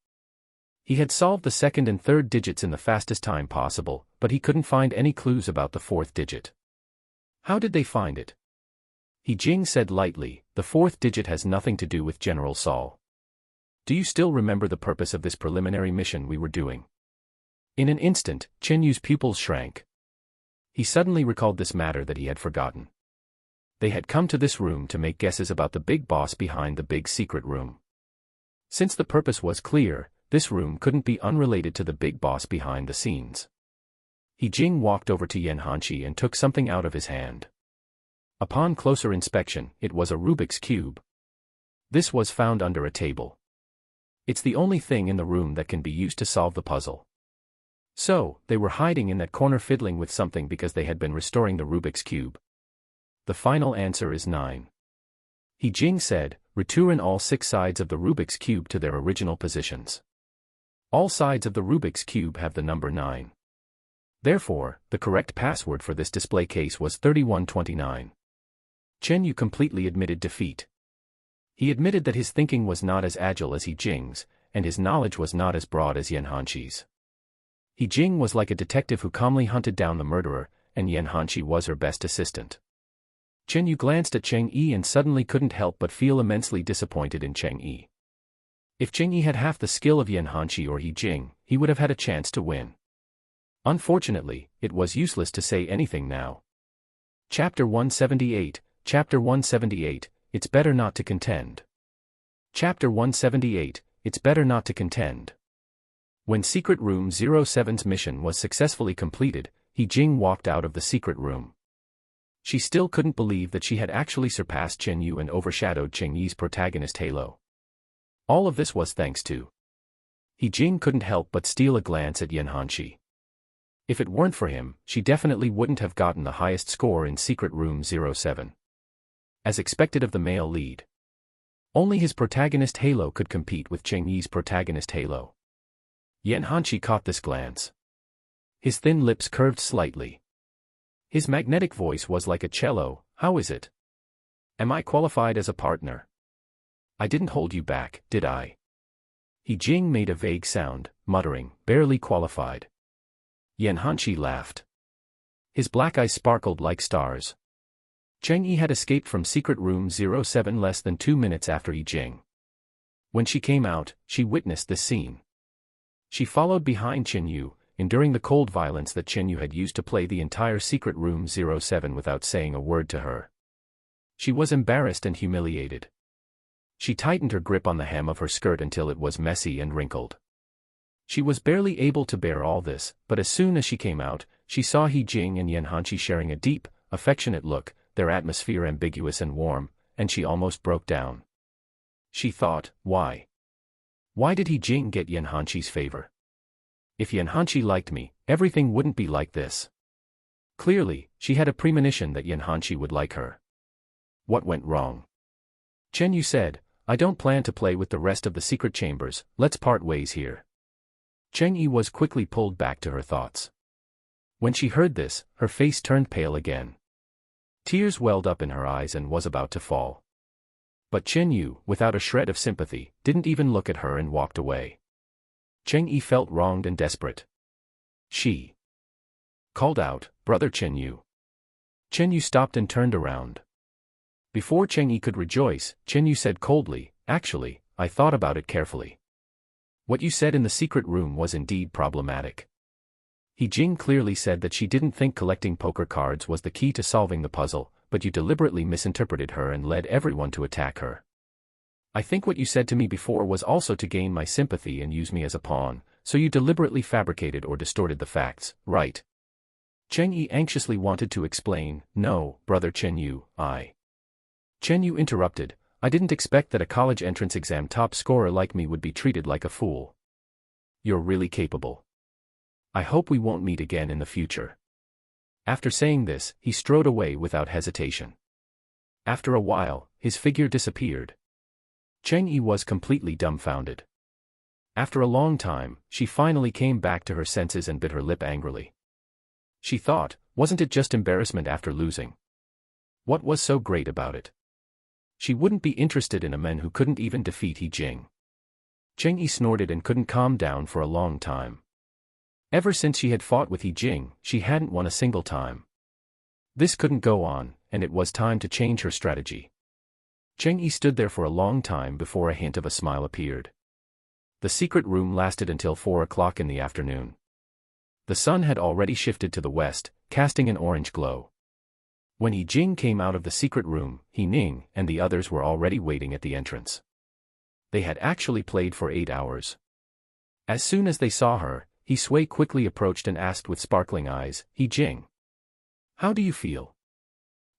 He had solved the 2nd and 3rd digits in the fastest time possible, but he couldn't find any clues about the 4th digit. How did they find it? He Jing said lightly, the 4th digit has nothing to do with General Sol. Do you still remember the purpose of this preliminary mission we were doing? In an instant, Chen Yu's pupils shrank. He suddenly recalled this matter that he had forgotten. They had come to this room to make guesses about the big boss behind the big secret room. Since the purpose was clear, this room couldn't be unrelated to the big boss behind the scenes. He Jing walked over to Yan Hanshi and took something out of his hand. Upon closer inspection, it was a Rubik's Cube. This was found under a table. It's the only thing in the room that can be used to solve the puzzle. So, they were hiding in that corner fiddling with something because they had been restoring the Rubik's Cube. The final answer is 9. He Jing said, return all 6 sides of the Rubik's Cube to their original positions. All sides of the Rubik's Cube have the number 9. Therefore, the correct password for this display case was 3129. Chen Yu completely admitted defeat. He admitted that his thinking was not as agile as He Jing's, and his knowledge was not as broad as Yan Hanshi's. He Jing was like a detective who calmly hunted down the murderer, and Yan Hanshi was her best assistant. Chen Yu glanced at Cheng Yi and suddenly couldn't help but feel immensely disappointed in Cheng Yi. If Cheng Yi had half the skill of Yan Hanshi or He Jing, he would have had a chance to win. Unfortunately, it was useless to say anything now. Chapter 178, Chapter 178, It's Better Not to Contend. Chapter 178, It's Better Not to Contend. When Secret Room 07's mission was successfully completed, He Jing walked out of the secret room. She still couldn't believe that she had actually surpassed Chen Yu and overshadowed Cheng Yi's protagonist halo. All of this was thanks to. He Jing couldn't help but steal a glance at Yan Hanshi. If it weren't for him, she definitely wouldn't have gotten the highest score in Secret Room 07. As expected of the male lead. Only his protagonist halo could compete with Cheng Yi's protagonist halo. Yan Hanshi caught this glance. His thin lips curved slightly. His magnetic voice was like a cello, how is it? Am I qualified as a partner? I didn't hold you back, did I? He Jing made a vague sound, muttering, barely qualified. Yan Hanshi laughed. His black eyes sparkled like stars. Cheng Yi had escaped from Secret Room 07 less than 2 minutes after He Jing. When she came out, she witnessed this scene. She followed behind Chen Yu, enduring the cold violence that Chen Yu had used to play the entire Secret Room 07 without saying a word to her. She was embarrassed and humiliated. She tightened her grip on the hem of her skirt until it was messy and wrinkled. She was barely able to bear all this, but as soon as she came out, she saw He Jing and Yan Hanshi sharing a deep, affectionate look, their atmosphere ambiguous and warm, and she almost broke down. She thought, why? Why did He Jing get Yan Hanshi's favor? If Yan Hanshi liked me, everything wouldn't be like this. Clearly, she had a premonition that Yan Hanshi would like her. What went wrong? Chen Yu said, I don't plan to play with the rest of the secret chambers, let's part ways here. Cheng Yi was quickly pulled back to her thoughts. When she heard this, her face turned pale again. Tears welled up in her eyes and was about to fall. But Chen Yu, without a shred of sympathy, didn't even look at her and walked away. Cheng Yi felt wronged and desperate. She called out, Brother Chen Yu. Chen Yu stopped and turned around. Before Cheng Yi could rejoice, Chen Yu said coldly, actually, I thought about it carefully. What you said in the secret room was indeed problematic. He Jing clearly said that she didn't think collecting poker cards was the key to solving the puzzle, but you deliberately misinterpreted her and led everyone to attack her. I think what you said to me before was also to gain my sympathy and use me as a pawn, so you deliberately fabricated or distorted the facts, right? Cheng Yi anxiously wanted to explain, no, Brother Chen Yu, Chen Yu interrupted, I didn't expect that a college entrance exam top scorer like me would be treated like a fool. You're really capable. I hope we won't meet again in the future. After saying this, he strode away without hesitation. After a while, his figure disappeared. Cheng Yi was completely dumbfounded. After a long time, she finally came back to her senses and bit her lip angrily. She thought, wasn't it just embarrassment after losing? What was so great about it? She wouldn't be interested in a man who couldn't even defeat He Jing. Cheng Yi snorted and couldn't calm down for a long time. Ever since she had fought with He Jing, she hadn't won a single time. This couldn't go on, and it was time to change her strategy. Cheng Yi stood there for a long time before a hint of a smile appeared. The secret room lasted until 4 o'clock in the afternoon. The sun had already shifted to the west, casting an orange glow. When He Jing came out of the secret room, He Ning and the others were already waiting at the entrance. They had actually played for 8 hours. As soon as they saw her, He Sui quickly approached and asked with sparkling eyes, "He Jing, how do you feel?"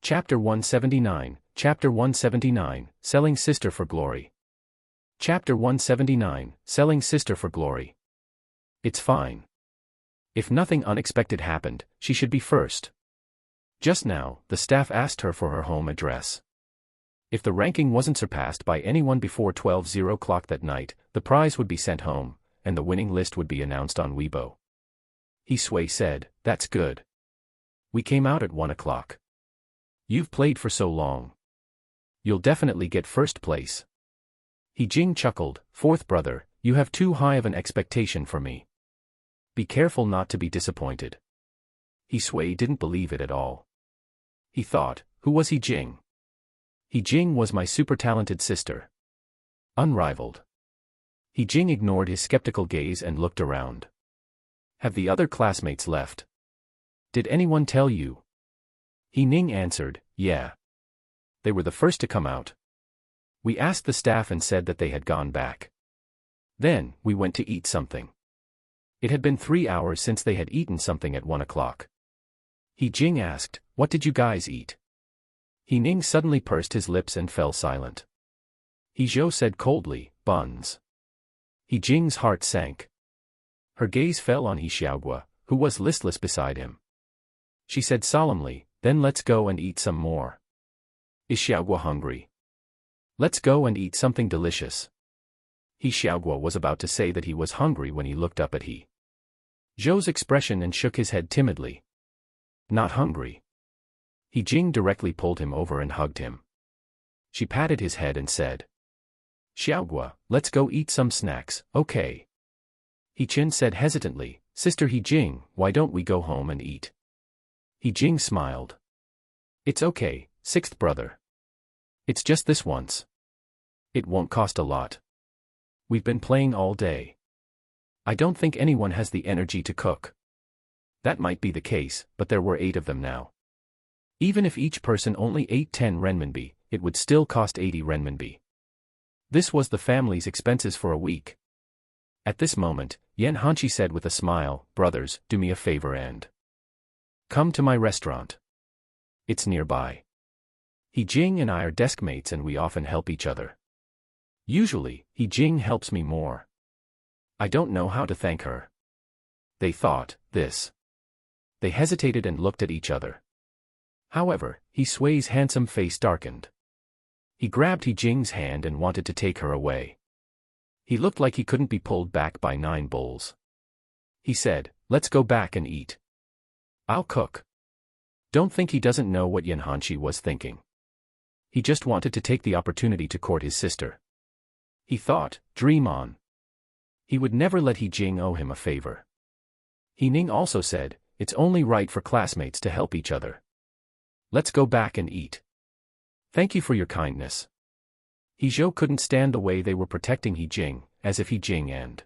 Chapter 179, Chapter 179, Selling Sister for Glory. Chapter 179, Selling Sister for Glory. It's fine. If nothing unexpected happened, she should be first. Just now, the staff asked her for her home address. If the ranking wasn't surpassed by anyone before 12:00 that night, the prize would be sent home, and the winning list would be announced on Weibo. He Sui said, "That's good. We came out at 1 o'clock. You've played for so long. You'll definitely get first place." He Jing chuckled, "Fourth brother, you have too high of an expectation for me. Be careful not to be disappointed." He Sui didn't believe it at all. He thought, who was He Jing? He Jing was my super talented sister. Unrivaled. He Jing ignored his skeptical gaze and looked around. Have the other classmates left? Did anyone tell you? He Ning answered, yeah. They were the first to come out. We asked the staff and said that they had gone back. Then, we went to eat something. It had been 3 hours since they had eaten something at 1 o'clock. He Jing asked, "What did you guys eat?" He Ning suddenly pursed his lips and fell silent. He Zhou said coldly, "Buns." He Jing's heart sank. Her gaze fell on He Xiaogua, who was listless beside him. She said solemnly, "Then let's go and eat some more. Is Xiaogua hungry? Let's go and eat something delicious." He Xiaogua was about to say that he was hungry when he looked up at He Zhou's expression and shook his head timidly. Not hungry. He Jing directly pulled him over and hugged him. She patted his head and said, "Xiaogua, let's go eat some snacks, okay?" He Qin said hesitantly, "Sister He Jing, why don't we go home and eat?" He Jing smiled. "It's okay, sixth brother. It's just this once. It won't cost a lot. We've been playing all day. I don't think anyone has the energy to cook." That might be the case, but there were 8 of them now. Even if each person only ate 10 renminbi, it would still cost 80 renminbi. This was the family's expenses for a week. At this moment, Yan Hanqi said with a smile, "Brothers, do me a favor and come to my restaurant. It's nearby. He Jing and I are desk mates and we often help each other. Usually, He Jing helps me more. I don't know how to thank her." They thought, this. They hesitated and looked at each other. However, He Sui's handsome face darkened. He grabbed He Jing's hand and wanted to take her away. He looked like he couldn't be pulled back by 9 bulls. He said, "Let's go back and eat. I'll cook." Don't think he doesn't know what Yan Hanqi was thinking. He just wanted to take the opportunity to court his sister. He thought, dream on. He would never let He Jing owe him a favor. He Ning also said, "It's only right for classmates to help each other. Let's go back and eat. Thank you for your kindness." He Zhou couldn't stand the way they were protecting He Jing, as if He Jing and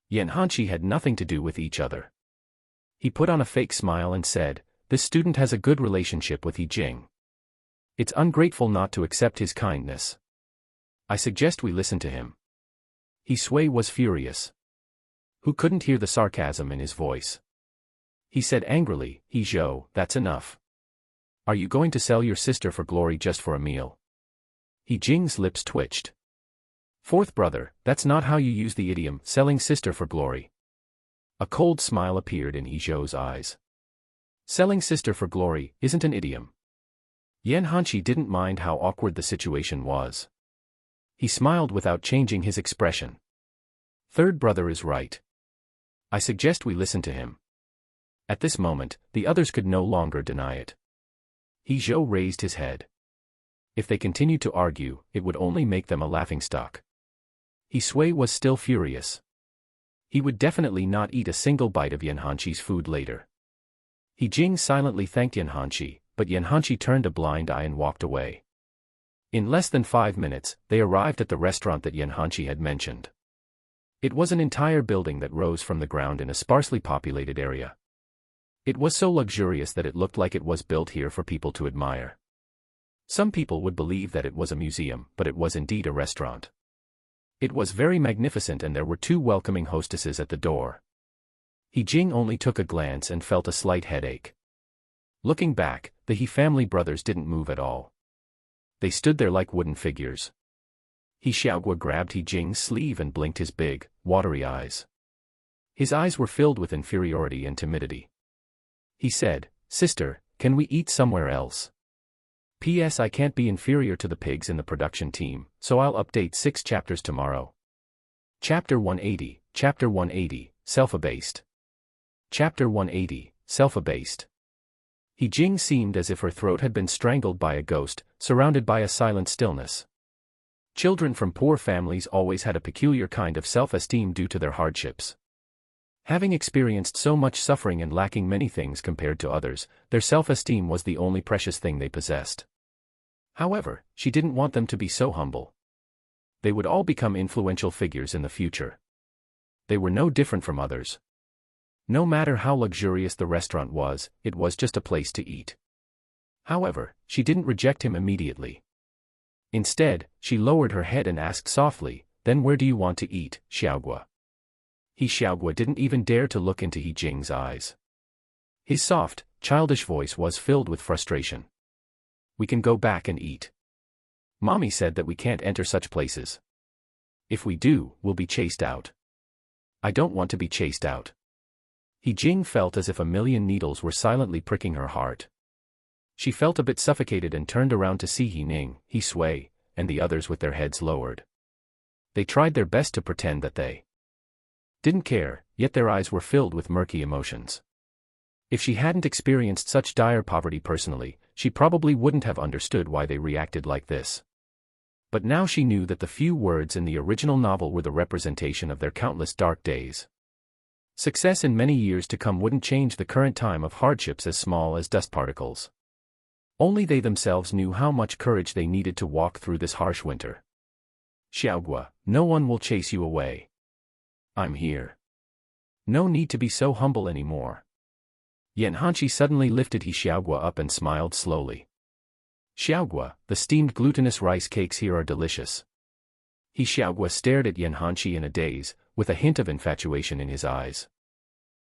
Yan Hanqi had nothing to do with each other. He put on a fake smile and said, "This student has a good relationship with He Jing. It's ungrateful not to accept his kindness. I suggest we listen to him." He Sui was furious. Who couldn't hear the sarcasm in his voice? He said angrily, "He Zhou, that's enough. Are you going to sell your sister for glory just for a meal?" He Jing's lips twitched. "Fourth brother, that's not how you use the idiom, selling sister for glory." A cold smile appeared in He Zhou's eyes. Selling sister for glory isn't an idiom. Yan Hanqi didn't mind how awkward the situation was. He smiled without changing his expression. Third brother is right. I suggest we listen to him. At this moment, the others could no longer deny it. He Zhou raised his head. If they continued to argue, it would only make them a laughingstock. He Sui was still furious. He would definitely not eat a single bite of Yan Hanqi's food later. He Jing silently thanked Yan Hanqi, but Yan Hanqi turned a blind eye and walked away. In less than 5 minutes, they arrived at the restaurant that Yan Hanqi had mentioned. It was an entire building that rose from the ground in a sparsely populated area. It was so luxurious that it looked like it was built here for people to admire. Some people would believe that it was a museum, but it was indeed a restaurant. It was very magnificent and there were 2 welcoming hostesses at the door. He Jing only took a glance and felt a slight headache. Looking back, the He family brothers didn't move at all. They stood there like wooden figures. He Xiaogua grabbed He Jing's sleeve and blinked his big, watery eyes. His eyes were filled with inferiority and timidity. He said, "Sister, can we eat somewhere else? P.S. I can't be inferior to the pigs in the production team, so I'll update 6 chapters tomorrow." Chapter 180, Self-Abased. Chapter 180, Self-Abased. He Jing seemed as if her throat had been strangled by a ghost, surrounded by a silent stillness. Children from poor families always had a peculiar kind of self-esteem due to their hardships. Having experienced so much suffering and lacking many things compared to others, their self-esteem was the only precious thing they possessed. However, she didn't want them to be so humble. They would all become influential figures in the future. They were no different from others. No matter how luxurious the restaurant was, it was just a place to eat. However, she didn't reject him immediately. Instead, she lowered her head and asked softly, "Then where do you want to eat, Xiaogua?" He Xiaogua didn't even dare to look into He Jing's eyes. His soft, childish voice was filled with frustration. "We can go back and eat. Mommy said that we can't enter such places. If we do, we'll be chased out. I don't want to be chased out." He Jing felt as if a million needles were silently pricking her heart. She felt a bit suffocated and turned around to see He Ning, He Sui, and the others with their heads lowered. They tried their best to pretend that they didn't care, yet their eyes were filled with murky emotions. If she hadn't experienced such dire poverty personally, she probably wouldn't have understood why they reacted like this. But now she knew that the few words in the original novel were the representation of their countless dark days. Success in many years to come wouldn't change the current time of hardships as small as dust particles. Only they themselves knew how much courage they needed to walk through this harsh winter. "Xiaogua, no one will chase you away. I'm here. No need to be so humble anymore." Yan Hanqi suddenly lifted He Xiaogua up and smiled slowly. "Xiaogua, the steamed glutinous rice cakes here are delicious." He Xiaogua stared at Yan Hanqi in a daze, with a hint of infatuation in his eyes.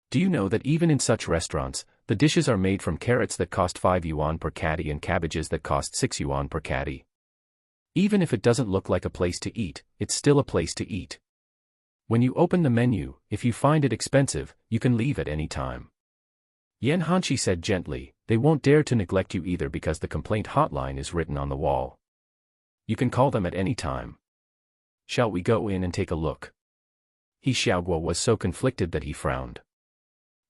"Do you know that even in such restaurants, the dishes are made from carrots that cost 5 yuan per caddy and cabbages that cost 6 yuan per caddy? Even if it doesn't look like a place to eat, it's still a place to eat. When you open the menu, if you find it expensive, you can leave at any time." Yan Hanqi said gently, "They won't dare to neglect you either because the complaint hotline is written on the wall. You can call them at any time. Shall we go in and take a look?" He Xiaogua was so conflicted that he frowned.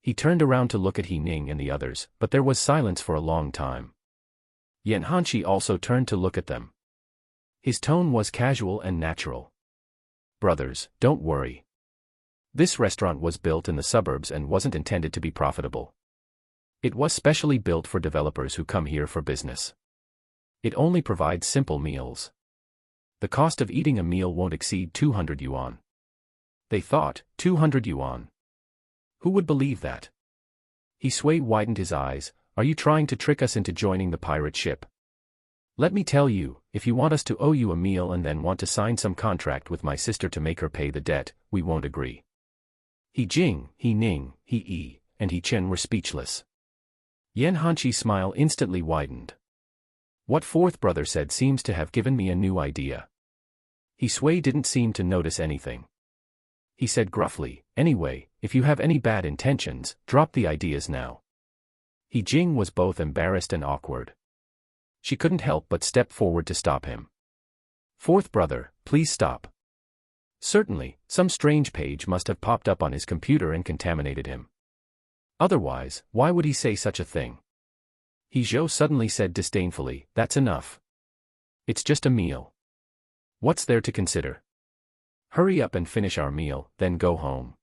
He turned around to look at He Ning and the others, but there was silence for a long time. Yan Hanqi also turned to look at them. His tone was casual and natural. "Brothers, don't worry. This restaurant was built in the suburbs and wasn't intended to be profitable. It was specially built for developers who come here for business. It only provides simple meals. The cost of eating a meal won't exceed 200 yuan. They thought, 200 yuan. Who would believe that? He Sui widened his eyes. "Are you trying to trick us into joining the pirate ship? Let me tell you, if you want us to owe you a meal and then want to sign some contract with my sister to make her pay the debt, we won't agree." He Jing, He Ning, He Yi, and He Chen were speechless. Yan Hanqi's smile instantly widened. "What fourth brother said seems to have given me a new idea." He Sui didn't seem to notice anything. He said gruffly, "Anyway, if you have any bad intentions, drop the ideas now." He Jing was both embarrassed and awkward. She couldn't help but step forward to stop him. Fourth brother, please stop. Certainly, some strange page must have popped up on his computer and contaminated him. Otherwise, why would he say such a thing? Heizhou suddenly said disdainfully, that's enough. It's just a meal. What's there to consider? Hurry up and finish our meal, then go home.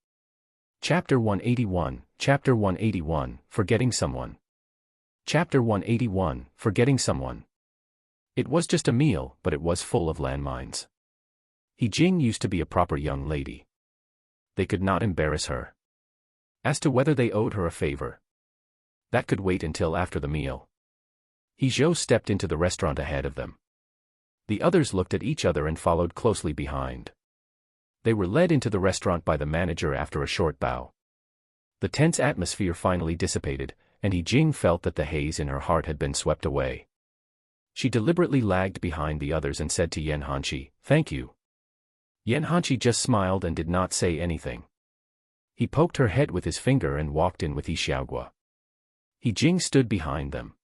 Chapter 181, Chapter 181, Forgetting Someone. Chapter 181, Forgetting Someone. It was just a meal, but it was full of landmines. Jing used to be a proper young lady. They could not embarrass her. As to whether they owed her a favor, that could wait until after the meal. Heizhou stepped into the restaurant ahead of them. The others looked at each other and followed closely behind. They were led into the restaurant by the manager after a short bow. The tense atmosphere finally dissipated, and Jing felt that the haze in her heart had been swept away. She deliberately lagged behind the others and said to Yan Hanqi, "Thank you." Yan Hanqi just smiled and did not say anything. He poked her head with his finger and walked in with Yi Xiaogua. Jing stood behind them.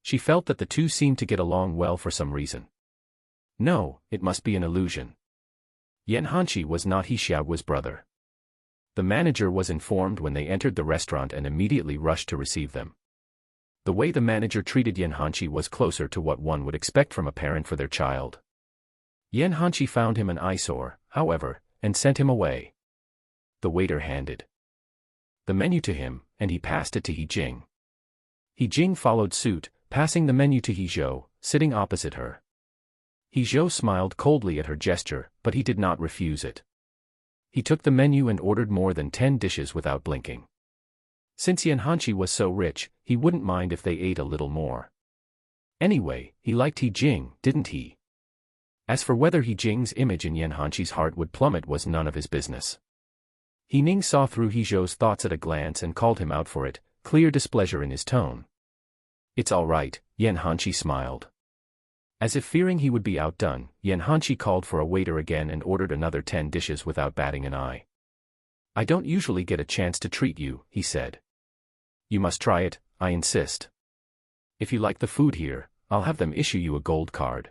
She felt that the two seemed to get along well for some reason. No, it must be an illusion. Yan Hanqi was not Yi Xiaogua's brother. The manager was informed when they entered the restaurant and immediately rushed to receive them. The way the manager treated Yan Hanqi was closer to what one would expect from a parent for their child. Yan Hanqi found him an eyesore, however, and sent him away. The waiter handed the menu to him, and he passed it to Jing. Jing followed suit, passing the menu to Heizhou, sitting opposite her. Heizhou smiled coldly at her gesture, but he did not refuse it. He took the menu and ordered more than 10 dishes without blinking. Since Yan Hanqi was so rich, he wouldn't mind if they ate a little more. Anyway, he liked Jing, didn't he? As for whether Jing's image in Yan Hanqi's heart would plummet was none of his business. Ning saw through Heizhou's thoughts at a glance and called him out for it, clear displeasure in his tone. It's all right, Yan Hanqi smiled. As if fearing he would be outdone, Yan Hanqi called for a waiter again and ordered another 10 dishes without batting an eye. I don't usually get a chance to treat you, he said. You must try it, I insist. If you like the food here, I'll have them issue you a gold card.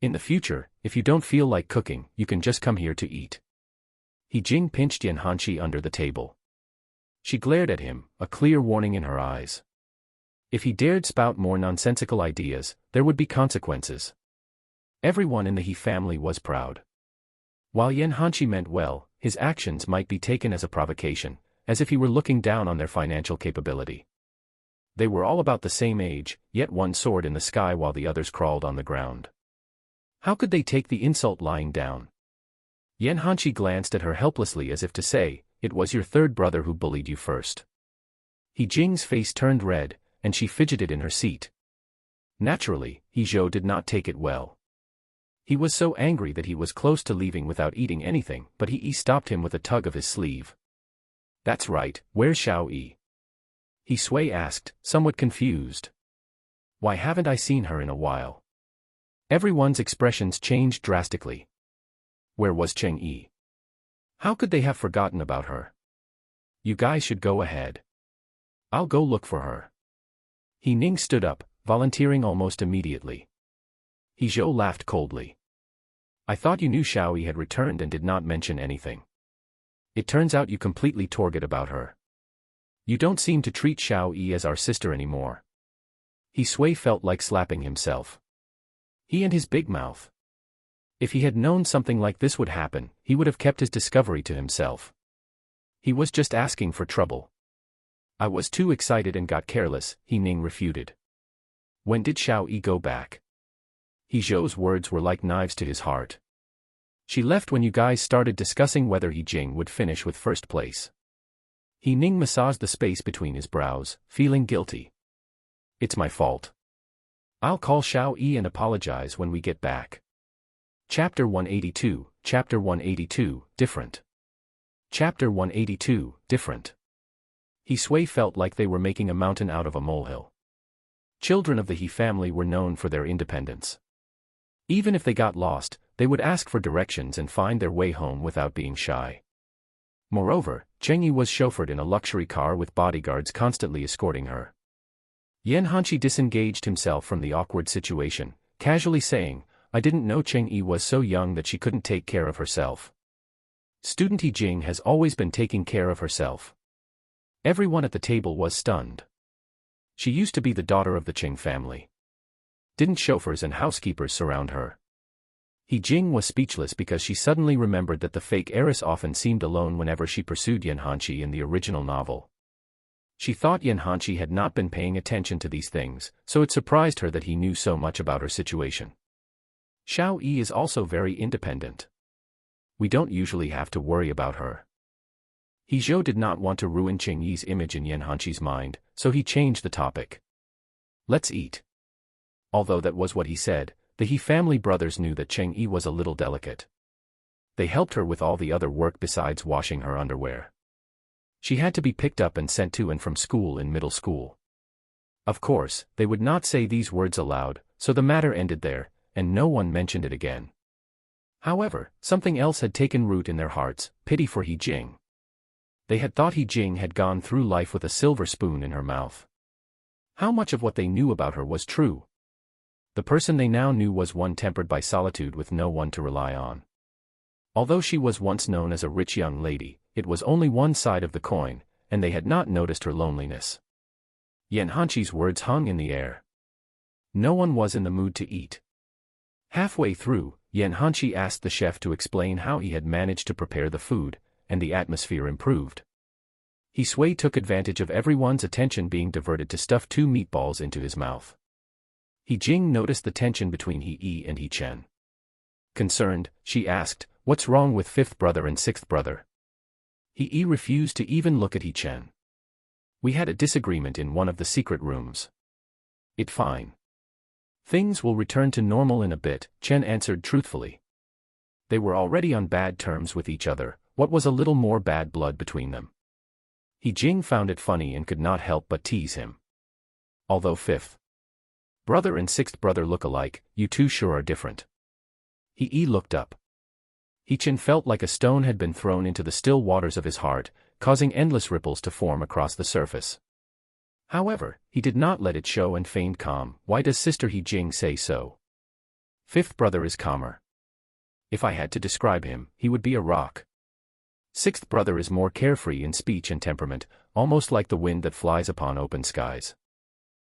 In the future, if you don't feel like cooking, you can just come here to eat. Jing pinched Yan Hanqi under the table. She glared at him, a clear warning in her eyes. If he dared spout more nonsensical ideas, there would be consequences. Everyone in the He family was proud. While Yan Hanqi meant well, his actions might be taken as a provocation, as if he were looking down on their financial capability. They were all about the same age, yet one soared in the sky while the others crawled on the ground. How could they take the insult lying down? Yan Hanqi glanced at her helplessly as if to say, it was your third brother who bullied you first. Jing's face turned red, and she fidgeted in her seat. Naturally, Heizhou did not take it well. He was so angry that he was close to leaving without eating anything, but he stopped him with a tug of his sleeve. That's right, where's Xiao-yi? Sui asked, somewhat confused. Why haven't I seen her in a while? Everyone's expressions changed drastically. Where was Cheng-yi? How could they have forgotten about her? You guys should go ahead. I'll go look for her. Ning stood up, volunteering almost immediately. Heizhou laughed coldly. I thought you knew Xiao-yi had returned and did not mention anything. It turns out you completely forgot about her. You don't seem to treat Xiao-yi as our sister anymore. Sui felt like slapping himself. He and his big mouth. If he had known something like this would happen, he would have kept his discovery to himself. He was just asking for trouble. I was too excited and got careless, Ning refuted. When did Xiao-yi go back? Heizhou's words were like knives to his heart. She left when you guys started discussing whether Jing would finish with first place. Ning massaged the space between his brows, feeling guilty. It's my fault. I'll call Xiao-yi and apologize when we get back. Chapter 182, Chapter 182, Different. Chapter 182, Different. Sui felt like they were making a mountain out of a molehill. Children of the He family were known for their independence. Even if they got lost, they would ask for directions and find their way home without being shy. Moreover, Cheng-yi was chauffeured in a luxury car with bodyguards constantly escorting her. Yan Hanqi disengaged himself from the awkward situation, casually saying, I didn't know Cheng Yi was so young that she couldn't take care of herself. Student He Jing has always been taking care of herself. Everyone at the table was stunned. She used to be the daughter of the Cheng family. Didn't chauffeurs and housekeepers surround her? He Jing was speechless because she suddenly remembered that the fake heiress often seemed alone whenever she pursued Yan Hanqi in the original novel. She thought Yan Hanqi had not been paying attention to these things, so it surprised her that he knew so much about her situation. Xiao Yi is also very independent. We don't usually have to worry about her. He Zhou did not want to ruin Cheng Yi's image in Yan Hanqi's mind, so he changed the topic. Let's eat. Although that was what he said, the He family brothers knew that Cheng Yi was a little delicate. They helped her with all the other work besides washing her underwear. She had to be picked up and sent to and from school in middle school. Of course, they would not say these words aloud, so the matter ended there, and no one mentioned it again. However, something else had taken root in their hearts, pity for He Jing. They had thought He Jing had gone through life with a silver spoon in her mouth. How much of what they knew about her was true? The person they now knew was one tempered by solitude with no one to rely on. Although she was once known as a rich young lady, it was only one side of the coin, and they had not noticed her loneliness. Yan Hanqi's words hung in the air. No one was in the mood to eat. Halfway through, Yan Hanqi asked the chef to explain how he had managed to prepare the food, and the atmosphere improved. He Sui took advantage of everyone's attention being diverted to stuff 2 meatballs into his mouth. He Jing noticed the tension between He Yi and He Chen. Concerned, she asked, "What's wrong with 5th brother and 6th brother?" He Yi refused to even look at He Chen. "We had a disagreement in one of the secret rooms. It's fine. Things will return to normal in a bit," Chen answered truthfully. They were already on bad terms with each other. What was a little more bad blood between them? He Jing found it funny and could not help but tease him. "Although 5th brother and 6th brother look alike, you two sure are different." He Yi looked up. He Chen felt like a stone had been thrown into the still waters of his heart, causing endless ripples to form across the surface. However, he did not let it show and feigned calm. "Why does Sister He Jing say so? 5th brother is calmer. If I had to describe him, he would be a rock. 6th brother is more carefree in speech and temperament, almost like the wind that flies upon open skies.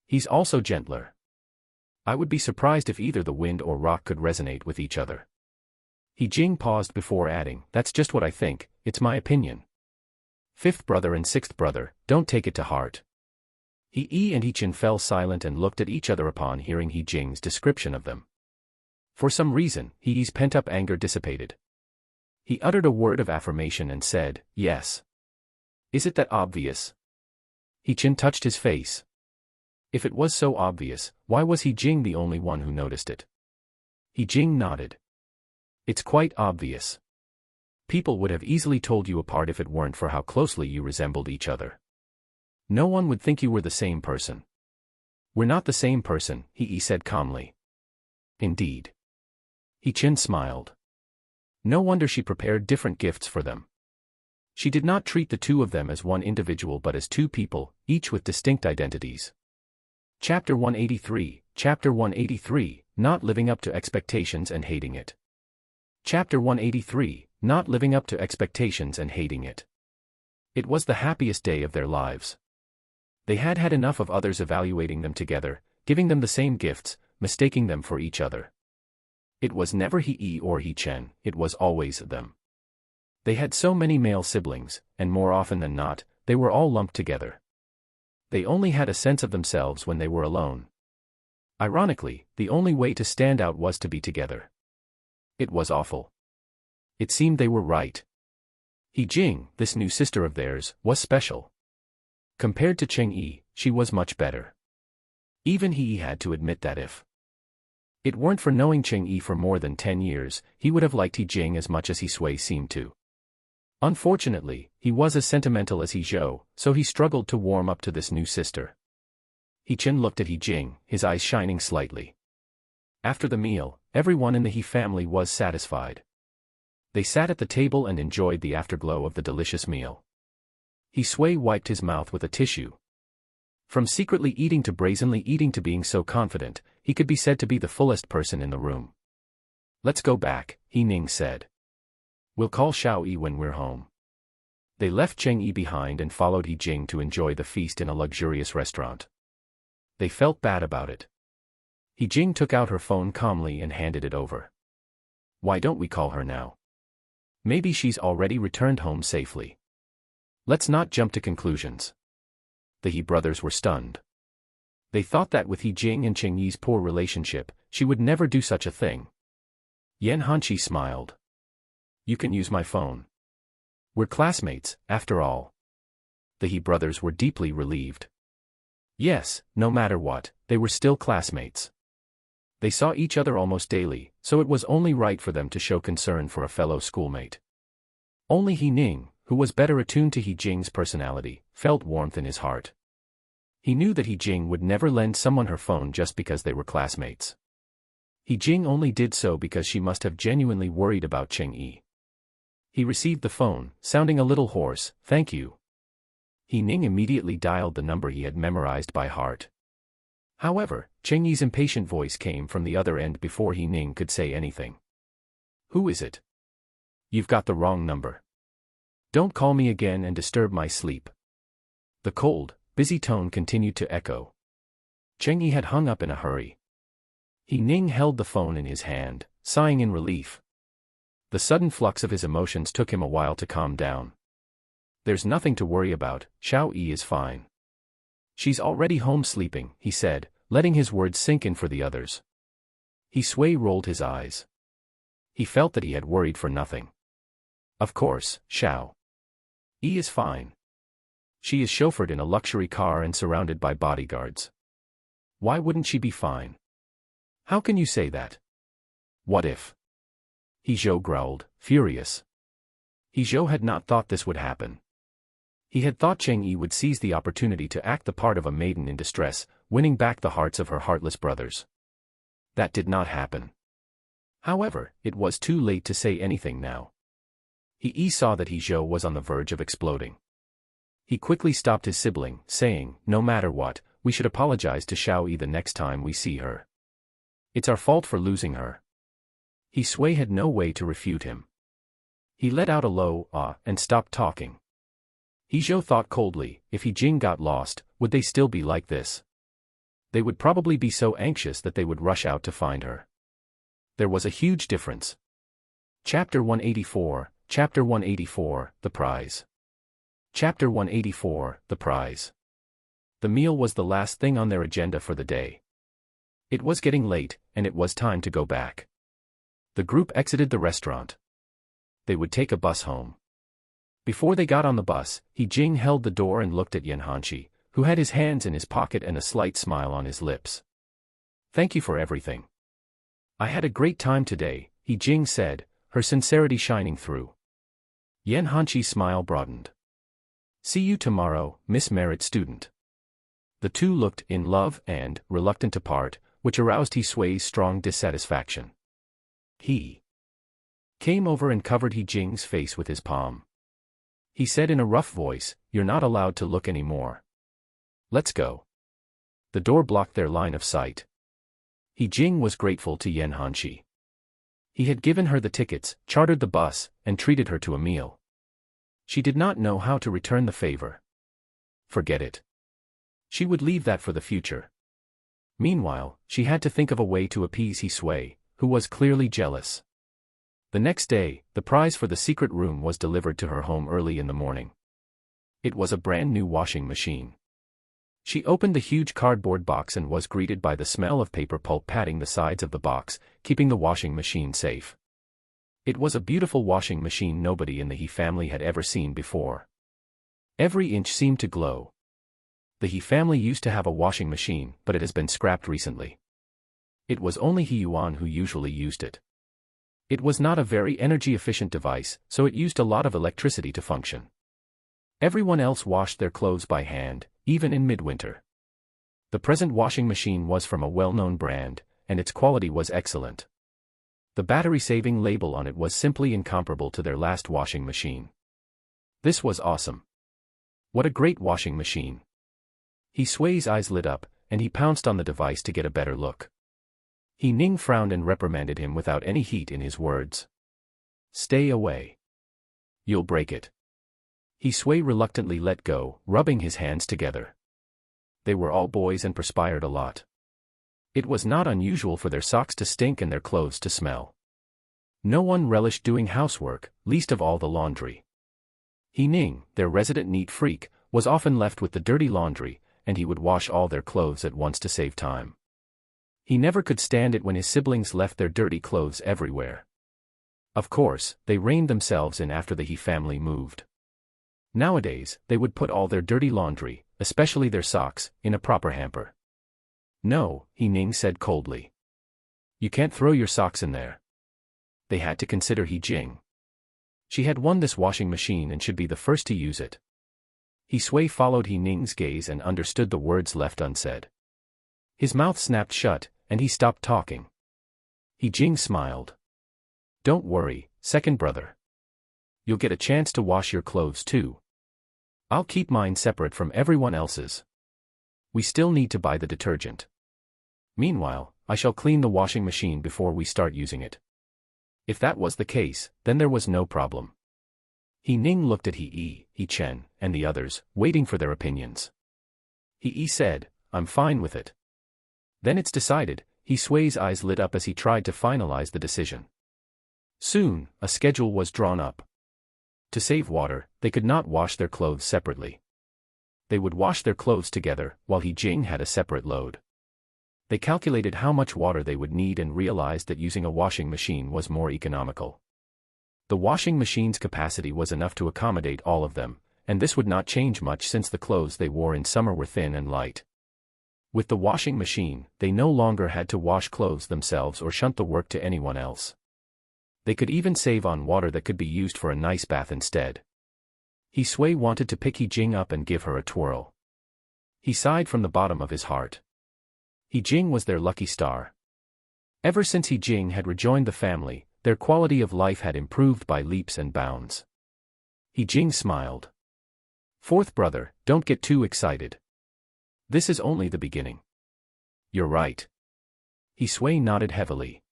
He's also gentler. I would be surprised if either the wind or rock could resonate with each other." He Jing paused before adding, "That's just what I think, it's my opinion. 5th brother and 6th brother, don't take it to heart." He Yi and He Chen fell silent and looked at each other upon hearing He Jing's description of them. For some reason, He Yi's pent-up anger dissipated. He uttered a word of affirmation and said, "Yes. Is it that obvious?" He Chen touched his face. If it was so obvious, why was He Jing the only one who noticed it? He Jing nodded. "It's quite obvious. People would have easily told you apart if it weren't for how closely you resembled each other. No one would think you were the same person." "We're not the same person," He Yi said calmly. "Indeed." He Chen smiled. No wonder she prepared different gifts for them. She did not treat the two of them as one individual but as two people, each with distinct identities. Chapter 183, Chapter 183, Not Living Up to Expectations and Hating It. Chapter 183, Not Living Up to Expectations and Hating It. It was the happiest day of their lives. They had had enough of others evaluating them together, giving them the same gifts, mistaking them for each other. It was never He Yi or He Chen, it was always them. They had so many male siblings, and more often than not, they were all lumped together. They only had a sense of themselves when they were alone. Ironically, the only way to stand out was to be together. It was awful. It seemed they were right. He Jing, this new sister of theirs, was special. Compared to Cheng Yi, she was much better. Even He had to admit that if it weren't for knowing Cheng Yi for more than 10 years, he would have liked He Jing as much as He Sui seemed to. Unfortunately, he was as sentimental as He Zhou, so he struggled to warm up to this new sister. He Chen looked at He Jing, his eyes shining slightly. After the meal, everyone in the He family was satisfied. They sat at the table and enjoyed the afterglow of the delicious meal. He Sui wiped his mouth with a tissue. From secretly eating to brazenly eating to being so confident, he could be said to be the fullest person in the room. Let's go back, He Ning said. We'll call Xiao Yi when we're home. They left Cheng Yi behind and followed He Jing to enjoy the feast in a luxurious restaurant. They felt bad about it. He Jing took out her phone calmly and handed it over. Why don't we call her now? Maybe she's already returned home safely. Let's not jump to conclusions. The He brothers were stunned. They thought that with He Jing and Cheng Yi's poor relationship, she would never do such a thing. Yan Hanqi smiled. You can use my phone. We're classmates, after all. The He brothers were deeply relieved. Yes, no matter what, they were still classmates. They saw each other almost daily, so it was only right for them to show concern for a fellow schoolmate. Only He Ning, who was better attuned to He Jing's personality, felt warmth in his heart. He knew that He Jing would never lend someone her phone just because they were classmates. He Jing only did so because she must have genuinely worried about Cheng Yi. He received the phone, sounding a little hoarse. Thank you. He Ning immediately dialed the number he had memorized by heart. However, Cheng Yi's impatient voice came from the other end before He Ning could say anything. Who is it? You've got the wrong number. Don't call me again and disturb my sleep. The cold, busy tone continued to echo. Cheng Yi had hung up in a hurry. He Ning held the phone in his hand, sighing in relief. The sudden flux of his emotions took him a while to calm down. There's nothing to worry about, Xiao Yi is fine. She's already home sleeping, he said, letting his words sink in for the others. He Sui rolled his eyes. He felt that he had worried for nothing. Of course, Xiao Yi is fine. She is chauffeured in a luxury car and surrounded by bodyguards. Why wouldn't she be fine? How can you say that? What if? He Zhou growled, furious. He Zhou had not thought this would happen. He had thought Cheng Yi would seize the opportunity to act the part of a maiden in distress, winning back the hearts of her heartless brothers. That did not happen. However, it was too late to say anything now. He Yi saw that He Zhou was on the verge of exploding. He quickly stopped his sibling, saying, no matter what, we should apologize to Xiao Yi the next time we see her. It's our fault for losing her. He Sui had no way to refute him. He let out a low ah and stopped talking. He Zhou thought coldly, if He Jing got lost, would they still be like this? They would probably be so anxious that they would rush out to find her. There was a huge difference. Chapter 184, Chapter 184, The Prize. Chapter 184, The Prize. The meal was the last thing on their agenda for the day. It was getting late, and it was time to go back. The group exited the restaurant. They would take a bus home. Before they got on the bus, He Jing held the door and looked at Yan Hanqi, who had his hands in his pocket and a slight smile on his lips. Thank you for everything. I had a great time today, He Jing said, her sincerity shining through. Yan Hanqi's smile broadened. See you tomorrow, Miss Merit student. The two looked in love and reluctant to part, which aroused He Sui's strong dissatisfaction. He came over and covered He Jing's face with his palm. He said in a rough voice, you're not allowed to look anymore. Let's go. The door blocked their line of sight. He Jing was grateful to Yan Hanqi. He had given her the tickets, chartered the bus, and treated her to a meal. She did not know how to return the favor. Forget it. She would leave that for the future. Meanwhile, she had to think of a way to appease He Sui, who was clearly jealous. The next day, the prize for the secret room was delivered to her home early in the morning. It was a brand new washing machine. She opened the huge cardboard box and was greeted by the smell of paper pulp patting the sides of the box, keeping the washing machine safe. It was a beautiful washing machine nobody in the He family had ever seen before. Every inch seemed to glow. The He family used to have a washing machine, but it has been scrapped recently. It was only He Yuan who usually used it. It was not a very energy-efficient device, so it used a lot of electricity to function. Everyone else washed their clothes by hand, even in midwinter. The present washing machine was from a well-known brand, and its quality was excellent. The battery-saving label on it was simply incomparable to their last washing machine. This was awesome. What a great washing machine. He Sui's eyes lit up, and he pounced on the device to get a better look. He Ning frowned and reprimanded him without any heat in his words. Stay away. You'll break it. He Sui reluctantly let go, rubbing his hands together. They were all boys and perspired a lot. It was not unusual for their socks to stink and their clothes to smell. No one relished doing housework, least of all the laundry. He Ning, their resident neat freak, was often left with the dirty laundry, and he would wash all their clothes at once to save time. He never could stand it when his siblings left their dirty clothes everywhere. Of course, they reined themselves in after the He family moved. Nowadays, they would put all their dirty laundry, especially their socks, in a proper hamper. No, He Ning said coldly. You can't throw your socks in there. They had to consider He Jing. She had won this washing machine and should be the first to use it. He Sui followed He Ning's gaze and understood the words left unsaid. His mouth snapped shut, and he stopped talking. He Jing smiled. Don't worry, second brother. You'll get a chance to wash your clothes too. I'll keep mine separate from everyone else's. We still need to buy the detergent. Meanwhile, I shall clean the washing machine before we start using it. If that was the case, then there was no problem. He Ning looked at He Yi, He Chen, and the others, waiting for their opinions. He Yi said, I'm fine with it. Then it's decided. He Sui's eyes lit up as he tried to finalize the decision. Soon, a schedule was drawn up. To save water, they could not wash their clothes separately. They would wash their clothes together, while He Jing had a separate load. They calculated how much water they would need and realized that using a washing machine was more economical. The washing machine's capacity was enough to accommodate all of them, and this would not change much since the clothes they wore in summer were thin and light. With the washing machine, they no longer had to wash clothes themselves or shunt the work to anyone else. They could even save on water that could be used for a nice bath instead. He Sui wanted to pick He Jing up and give her a twirl. He sighed from the bottom of his heart. He Jing was their lucky star. Ever since He Jing had rejoined the family, their quality of life had improved by leaps and bounds. He Jing smiled. Fourth brother, don't get too excited. This is only the beginning. You're right. He Sui nodded heavily.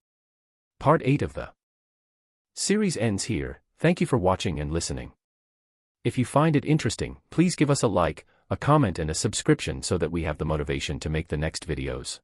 Part 8 of the series ends here. Thank you for watching and listening. If you find it interesting, please give us a like, a comment and a subscription so that we have the motivation to make the next videos.